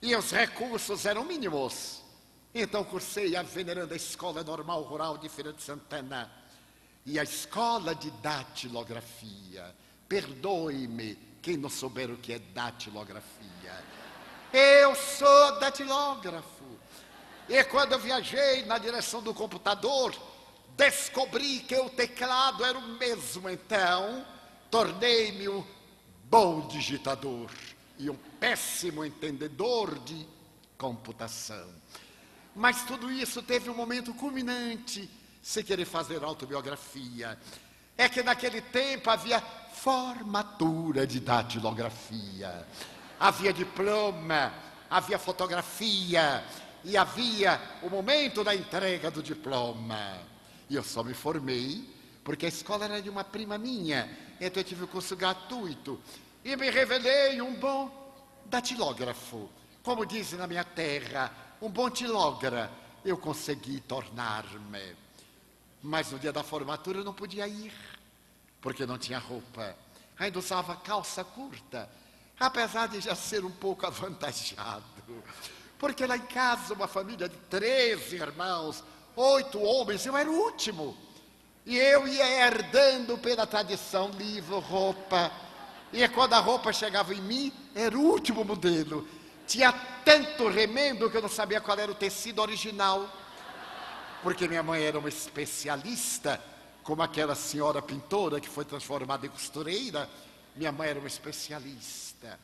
e os recursos eram mínimos. Então cursei a veneranda Escola Normal Rural de Feira de Santana e a Escola de Datilografia. Perdoe-me quem não souber o que é datilografia. Eu sou datilógrafo. E quando eu viajei na direção do computador, descobri que o teclado era o mesmo. Então, tornei-me um bom digitador e um péssimo entendedor de computação. Mas tudo isso teve um momento culminante, sem querer fazer autobiografia. É que naquele tempo havia formatura de datilografia, havia diploma, havia fotografia e havia o momento da entrega do diploma. E eu só me formei porque a escola era de uma prima minha, então eu tive o curso gratuito e me revelei um bom datilógrafo. Como dizem na minha terra, um bom tilógrafo eu consegui tornar-me. Mas no dia da formatura eu não podia ir, porque não tinha roupa. Ainda usava calça curta, apesar de já ser um pouco avantajado. Porque lá em casa, uma família de 13 irmãos, 8 homens, eu era o último. E eu ia herdando pela tradição livro, roupa. E quando a roupa chegava em mim, era o último modelo. Tinha tanto remendo que eu não sabia qual era o tecido original. Porque minha mãe era uma especialista, como aquela senhora pintora que foi transformada em costureira. Minha mãe era uma especialista.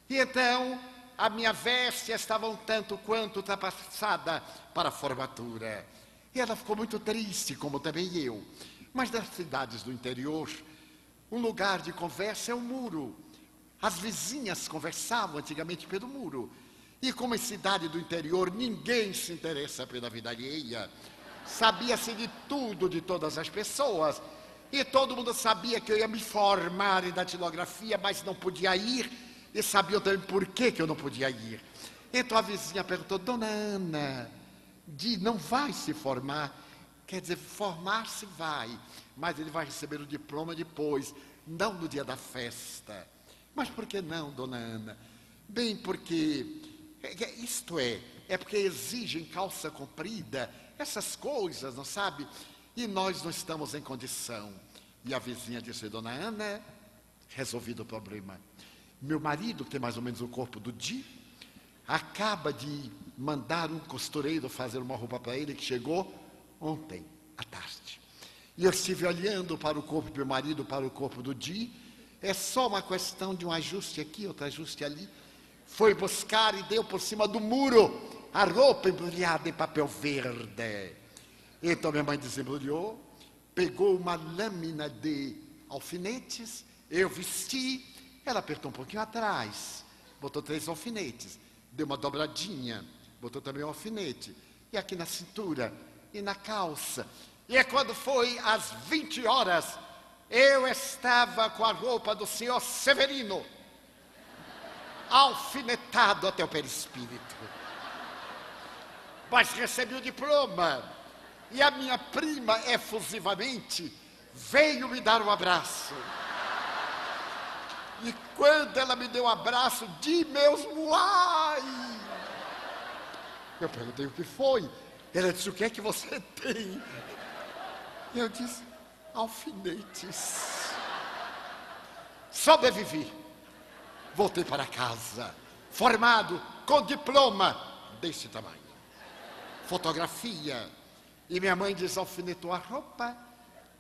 E então, a minha veste estava um tanto quanto ultrapassada para a formatura. E ela ficou muito triste, como também eu. Mas nas cidades do interior, um lugar de conversa é o muro. As vizinhas conversavam antigamente pelo muro. E como em cidade do interior, ninguém se interessa pela vida alheia. Sabia-se de tudo de todas as pessoas. E todo mundo sabia que eu ia me formar em datilografia, mas não podia ir. E sabiam também por que eu não podia ir. Então a vizinha perguntou: Dona Ana, não vai se formar? Quer dizer, formar-se vai, mas ele vai receber o diploma depois, não no dia da festa. Mas por que não, Dona Ana? Bem, porque isto é porque exigem calça comprida, essas coisas, não sabe? E nós não estamos em condição. E a vizinha disse: Dona Ana, resolvido o problema. Meu marido, que tem mais ou menos o corpo do Di, acaba de mandar um costureiro fazer uma roupa para ele, que chegou ontem à tarde. E eu estive olhando para o corpo do meu marido, para o corpo do Di. É só uma questão de um ajuste aqui, outro ajuste ali. Foi buscar e deu por cima do muro a roupa embrulhada em papel verde. Então minha mãe desembrulhou, pegou uma lâmina de alfinetes, eu vesti, ela apertou um pouquinho atrás, botou 3 alfinetes, deu uma dobradinha, botou também um alfinete, e aqui na cintura, e na calça. E é quando foi às 20 horas, eu estava com a roupa do senhor Severino, alfinetado até o perispírito. Mas recebi o diploma, e a minha prima, efusivamente, veio me dar um abraço. E quando ela me deu um abraço, de meus uai! Eu perguntei o que foi. Ela disse: o que é que você tem? E eu disse: alfinetes. Sobrevivi. Voltei para casa, formado, com diploma desse tamanho. Fotografia. E minha mãe desalfinetou a roupa,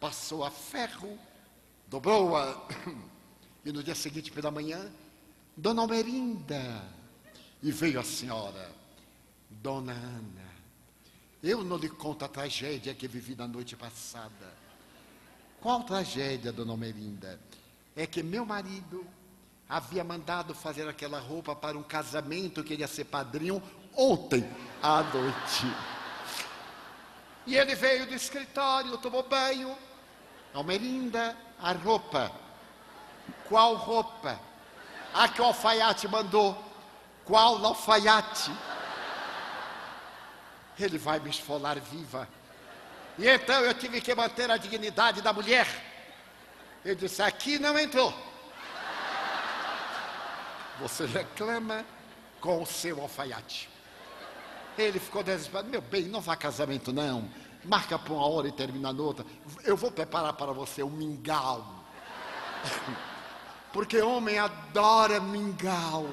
passou a ferro, dobrou-a E no dia seguinte, pela manhã, Dona Almerinda. E veio a senhora, Dona Ana. Eu não lhe conto a tragédia que vivi na noite passada. Qual tragédia, Dona Almerinda? É que meu marido havia mandado fazer aquela roupa para um casamento que ele ia ser padrinho ontem à noite. E ele veio do escritório, tomou banho. Almerinda, a roupa. Qual roupa? A que o alfaiate mandou. Qual alfaiate? Ele vai me esfolar viva. E então eu tive que manter a dignidade da mulher. Eu disse, aqui não entrou. Você reclama com o seu alfaiate. Ele ficou desesperado. Meu bem, não vá a casamento não. Marca por uma hora e termina na outra. Eu vou preparar para você um mingau. Porque homem adora mingau.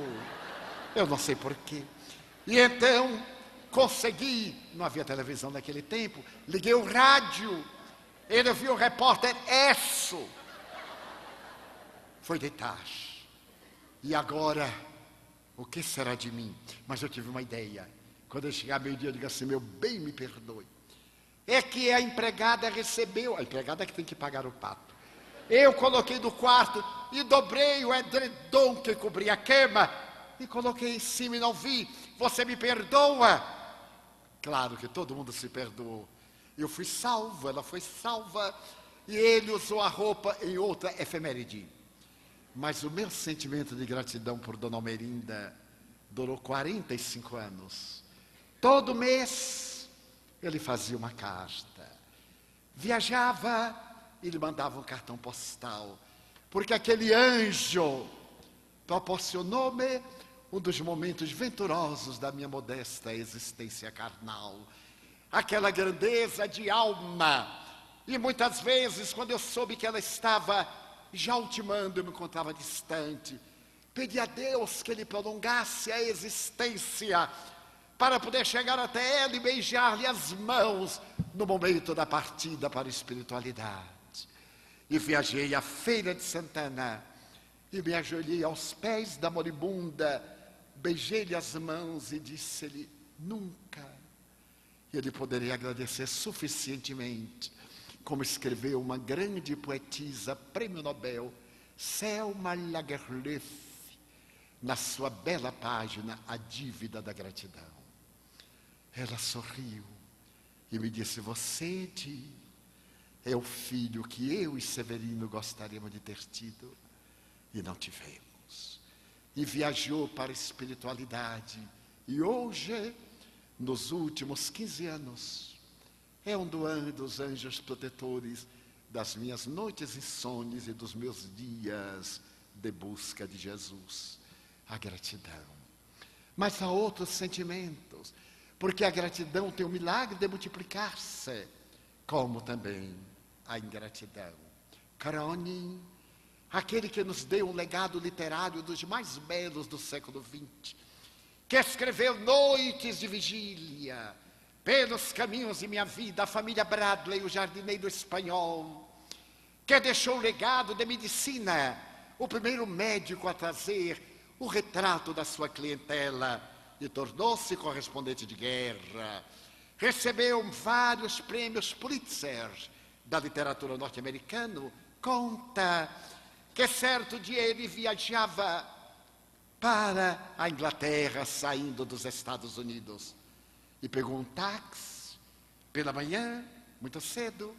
Eu não sei porquê. E então consegui, não havia televisão naquele tempo, liguei o rádio. Ele viu o repórter Esso. Foi deitar. E agora, o que será de mim? Mas eu tive uma ideia. Quando eu chegar meio-dia, eu digo assim, meu bem, me perdoe. É que a empregada recebeu, a empregada que tem que pagar o pato. Eu coloquei no quarto e dobrei o edredom que cobria a cama e coloquei em cima e não vi. Você me perdoa? Claro que todo mundo se perdoou. Eu fui salvo, ela foi salva e ele usou a roupa em outra efeméride. Mas o meu sentimento de gratidão por Dona Almerinda durou 45 anos. Todo mês ele fazia uma carta. Viajava e lhe mandava um cartão postal. Porque aquele anjo proporcionou-me um dos momentos venturosos da minha modesta existência carnal. Aquela grandeza de alma. E muitas vezes, quando eu soube que ela estava já ultimando, eu me encontrava distante. Pedi a Deus que Ele prolongasse a existência para poder chegar até ela e beijar-lhe as mãos no momento da partida para a espiritualidade. E viajei à Feira de Santana e me ajoelhei aos pés da moribunda, beijei-lhe as mãos e disse-lhe, nunca ele poderia agradecer suficientemente, como escreveu uma grande poetisa, prêmio Nobel, Selma Lagerlöf, na sua bela página, A Dívida da Gratidão. Ela sorriu e me disse, você, Di, é o filho que eu e Severino gostaríamos de ter tido e não tivemos. E viajou para a espiritualidade. E hoje, nos últimos 15 anos, é um dos anjos protetores das minhas noites insônias e dos meus dias de busca de Jesus. A gratidão. Mas há outros sentimentos, porque a gratidão tem o milagre de multiplicar-se, como também a ingratidão. Cronin, aquele que nos deu um legado literário dos mais belos do século XX, que escreveu noites de vigília, pelos caminhos de minha vida, a família Bradley, o jardineiro espanhol, que deixou o legado de medicina, o primeiro médico a trazer o retrato da sua clientela e tornou-se correspondente de guerra. Recebeu vários prêmios Pulitzer da literatura norte-americana. Conta que certo dia ele viajava para a Inglaterra, saindo dos Estados Unidos, e pegou um táxi pela manhã, muito cedo,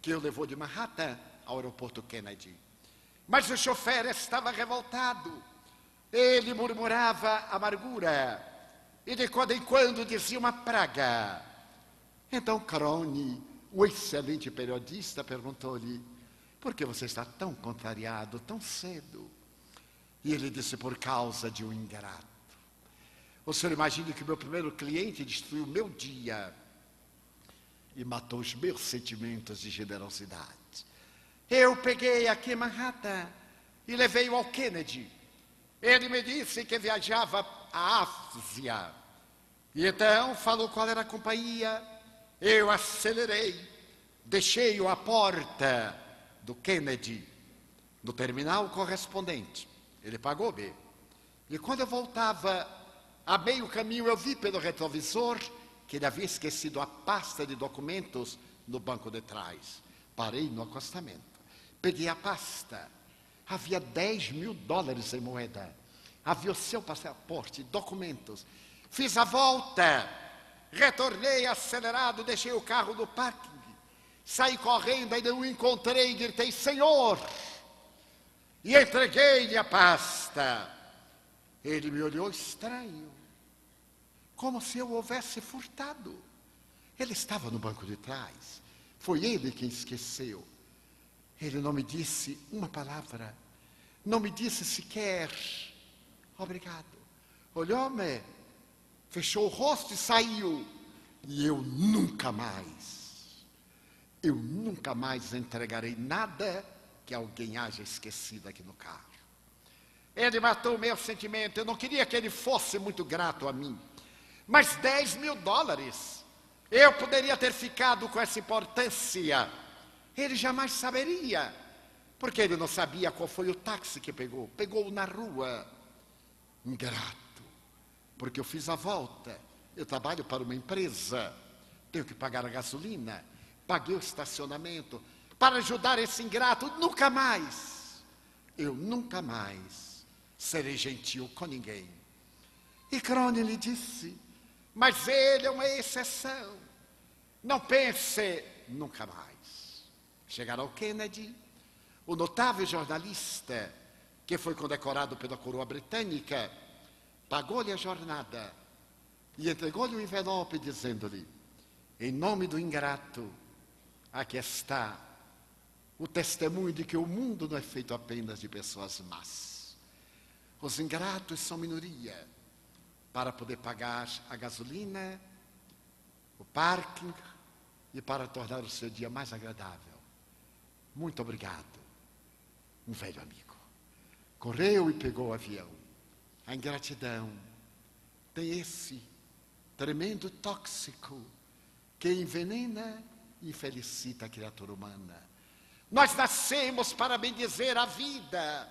que o levou de Manhattan ao aeroporto Kennedy. Mas o chofer estava revoltado. Ele murmurava amargura e de quando em quando dizia uma praga. Então Cronin, o excelente periodista, perguntou-lhe, por que você está tão contrariado, tão cedo? E ele disse, por causa de um ingrato. O senhor imagina que o meu primeiro cliente destruiu o meu dia e matou os meus sentimentos de generosidade. Eu peguei aqui em Manhattan e levei-o ao Kennedy. Ele me disse que viajava à Ásia. E então falou qual era a companhia. Eu acelerei, deixei-o à porta do Kennedy. no terminal correspondente. Ele pagou B. E quando eu voltava a meio caminho, eu vi pelo retrovisor que ele havia esquecido a pasta de documentos no banco de trás. Parei no acostamento. Peguei a pasta. Havia $10.000 em moeda. Havia o seu passaporte, documentos. Fiz a volta. Retornei acelerado, deixei o carro no parking. Saí correndo, ainda o encontrei e gritei: Senhor! E entreguei-lhe a pasta. Ele me olhou estranho, como se eu houvesse furtado. Ele estava no banco de trás. Foi ele quem esqueceu. Ele não me disse uma palavra. Não me disse sequer obrigado. Olhou-me, fechou o rosto e saiu. E eu nunca mais entregarei nada que alguém haja esquecido aqui no carro. Ele matou o meu sentimento. Eu não queria que ele fosse muito grato a mim. Mas $10.000, eu poderia ter ficado com essa importância. Ele jamais saberia, porque ele não sabia qual foi o táxi que pegou. Pegou na rua. Ingrato, porque eu fiz a volta. Eu trabalho para uma empresa, tenho que pagar a gasolina, paguei o estacionamento. Para ajudar esse ingrato, eu nunca mais serei gentil com ninguém. E Crone lhe disse: mas ele é uma exceção. Não pense nunca mais. Chegaram ao Kennedy, o notável jornalista, que foi condecorado pela coroa britânica, pagou-lhe a jornada e entregou-lhe um envelope dizendo-lhe: em nome do ingrato, aqui está o testemunho de que o mundo não é feito apenas de pessoas más. Os ingratos são minoria para poder pagar a gasolina, o parking e para tornar o seu dia mais agradável. Muito obrigado, um velho amigo. Correu e pegou o avião. A ingratidão tem esse tremendo tóxico que envenena e felicita a criatura humana. Nós nascemos para bendizer a vida.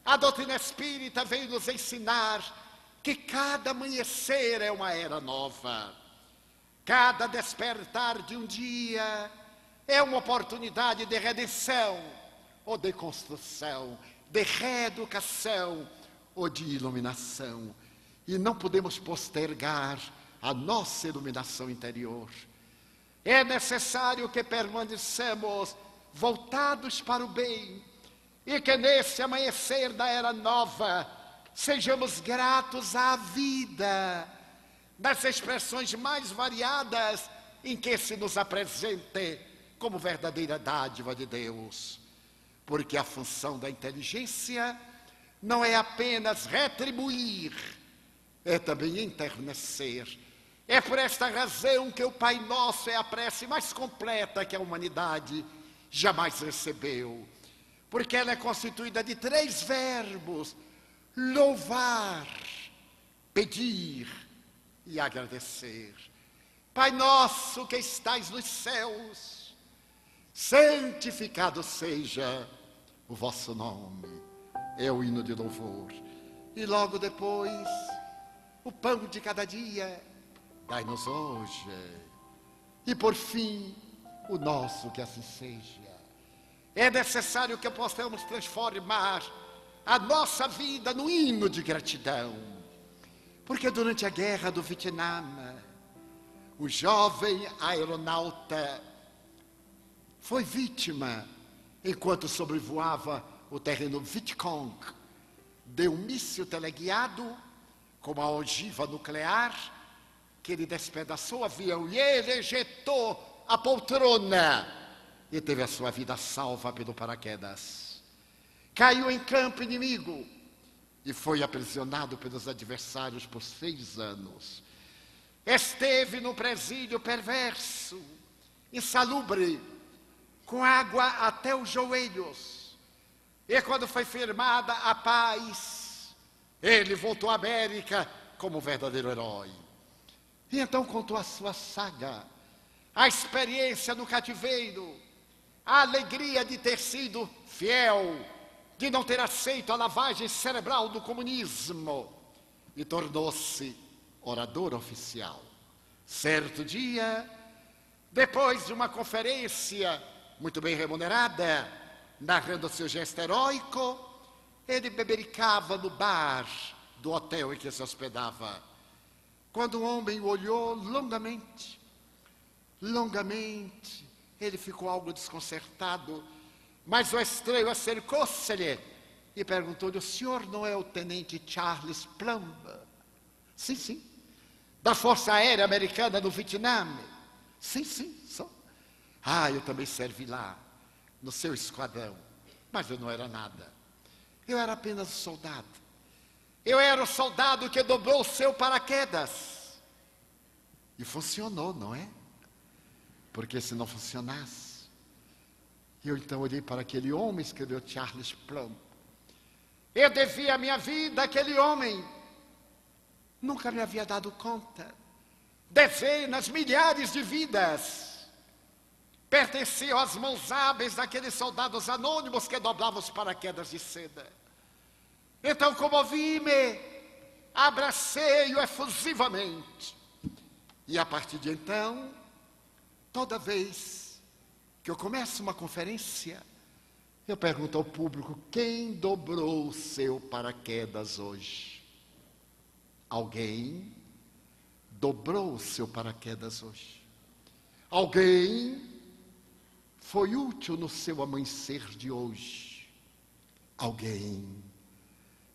A doutrina espírita veio nos ensinar que cada amanhecer é uma era nova. Cada despertar de um dia é uma oportunidade de redenção, ou de construção, de reeducação, ou de iluminação. E não podemos postergar a nossa iluminação interior. É necessário que permaneçamos voltados para o bem, e que nesse amanhecer da era nova, sejamos gratos à vida, nas expressões mais variadas em que se nos apresente como verdadeira dádiva de Deus. Porque a função da inteligência não é apenas retribuir, é também enternecer. É por esta razão que o Pai Nosso é a prece mais completa que a humanidade jamais recebeu. Porque ela é constituída de 3 verbos: louvar, pedir e agradecer. Pai nosso que estais nos céus, santificado seja o vosso nome. É o hino de louvor. E logo depois, o pão de cada dia, dai-nos hoje. E por fim, o nosso que assim seja. É necessário que possamos transformar a nossa vida no hino de gratidão. Porque durante a guerra do Vietnã, o jovem aeronauta foi vítima, enquanto sobrevoava o terreno Vietcong, de um míssil teleguiado com uma ogiva nuclear que ele despedaçou o avião e ele ejetou a poltrona e teve a sua vida salva pelo paraquedas. Caiu em campo inimigo e foi aprisionado pelos adversários por 6 anos. Esteve no presídio perverso, insalubre, com água até os joelhos. E quando foi firmada a paz, ele voltou à América como um verdadeiro herói. E então contou a sua saga, a experiência no cativeiro, a alegria de ter sido fiel, de não ter aceito a lavagem cerebral do comunismo e tornou-se orador oficial. Certo dia, depois de uma conferência muito bem remunerada, narrando seu gesto heróico, ele bebericava no bar do hotel em que se hospedava, quando um homem o olhou longamente. Ele ficou algo desconcertado, mas o estranho acercou-se-lhe e perguntou-lhe: o senhor não é o tenente Charles Plumb? Sim. Da Força Aérea Americana no Vietnã? Sim, sou. Eu também servi lá, no seu esquadrão, mas eu não era nada. Eu era apenas um soldado. Eu era o soldado que dobrou o seu paraquedas. E funcionou, não é? Porque se não funcionasse, eu então olhei para aquele homem, escreveu Charles Plumb. Eu devia a minha vida àquele homem. Nunca me havia dado conta. Dezenas, milhares de vidas pertenciam às mãos hábeis daqueles soldados anônimos que doblavam os paraquedas de seda. Então comovi-me, abracei-o efusivamente. E a partir de então, toda vez que eu começo uma conferência, eu pergunto ao público: quem dobrou o seu paraquedas hoje? Alguém dobrou o seu paraquedas hoje. Alguém foi útil no seu amanhecer de hoje. Alguém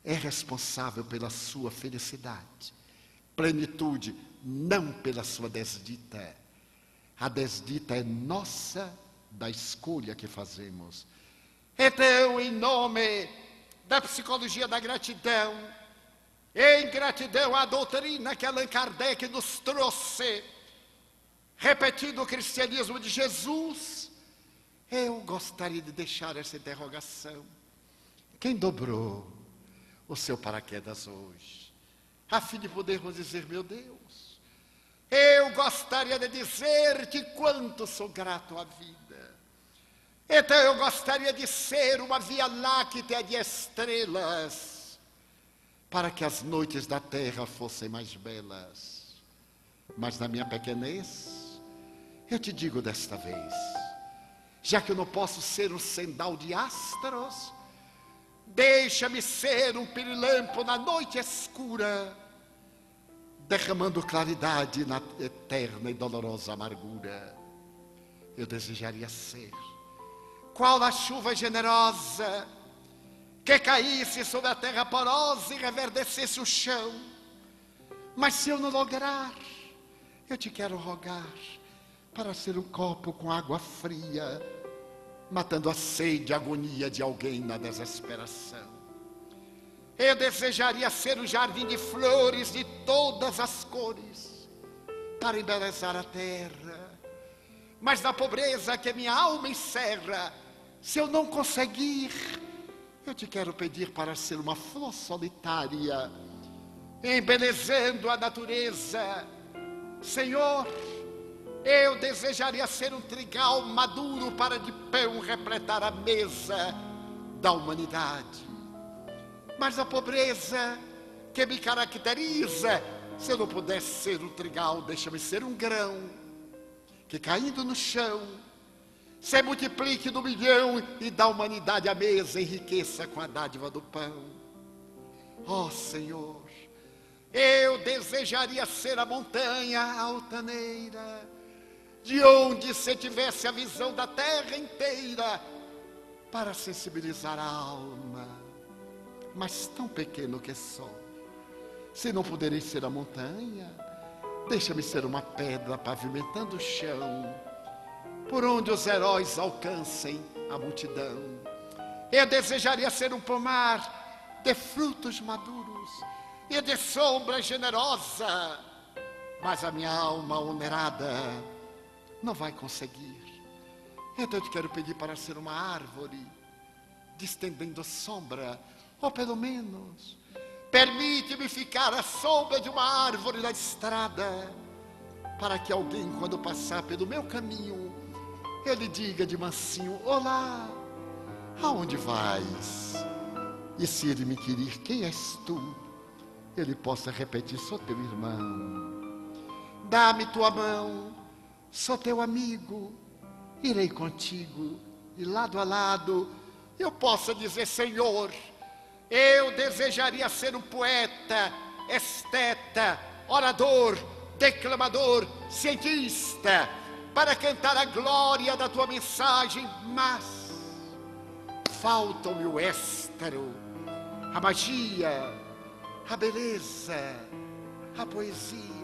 é responsável pela sua felicidade, plenitude, não pela sua desdita. A desdita é nossa, da escolha que fazemos. Então, em nome da psicologia da gratidão, em gratidão à doutrina que Allan Kardec nos trouxe, repetindo o cristianismo de Jesus, eu gostaria de deixar essa interrogação: quem dobrou o seu paraquedas hoje? A fim de podermos dizer: meu Deus, eu gostaria de dizer-te quanto sou grato à vida. Então eu gostaria de ser uma via láctea de estrelas, para que as noites da terra fossem mais belas. Mas na minha pequenez, eu te digo desta vez, já que eu não posso ser um sendal de astros, deixa-me ser um pirilampo na noite escura, derramando claridade na eterna e dolorosa amargura. Eu desejaria ser qual a chuva generosa que caísse sobre a terra porosa e reverdecesse o chão. Mas se eu não lograr, eu te quero rogar para ser um copo com água fria, matando a sede e a agonia de alguém na desesperação. Eu desejaria ser um jardim de flores de todas as cores, para embelezar a terra. Mas na pobreza que minha alma encerra, se eu não conseguir, eu te quero pedir para ser uma flor solitária, embelezando a natureza. Senhor, eu desejaria ser um trigal maduro para de pão repletar a mesa da humanidade. Mas a pobreza que me caracteriza, se eu não pudesse ser um trigal, deixa-me ser um grão, que caindo no chão, se multiplique no milhão e da humanidade a mesa enriqueça com a dádiva do pão. Ó Senhor, eu desejaria ser a montanha altaneira, de onde se tivesse a visão da terra inteira, para sensibilizar a alma. Mas tão pequeno que sou, se não poderei ser a montanha, deixa-me ser uma pedra pavimentando o chão, por onde os heróis alcancem a multidão. Eu desejaria ser um pomar de frutos maduros e de sombra generosa, mas a minha alma onerada não vai conseguir. Então eu te quero pedir para ser uma árvore, distendendo sombra, ou pelo menos permite-me ficar à sombra de uma árvore na estrada, para que alguém, quando passar pelo meu caminho, ele diga de mansinho: olá, aonde vais? E se ele me inquirir, quem és tu? Ele possa repetir, sou teu irmão. Dá-me tua mão, sou teu amigo, irei contigo, e lado a lado eu possa dizer, Senhor, eu desejaria ser um poeta, esteta, orador, declamador, cientista, para cantar a glória da tua mensagem, mas falta-me o éstero, a magia, a beleza, a poesia.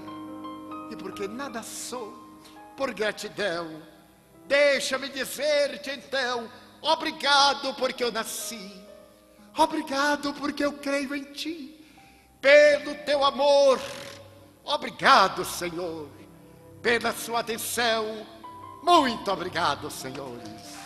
E porque nada sou, por gratidão, deixa-me dizer-te então, obrigado porque eu nasci, obrigado porque eu creio em ti, pelo teu amor, obrigado, Senhor, pela sua atenção, muito obrigado, senhores.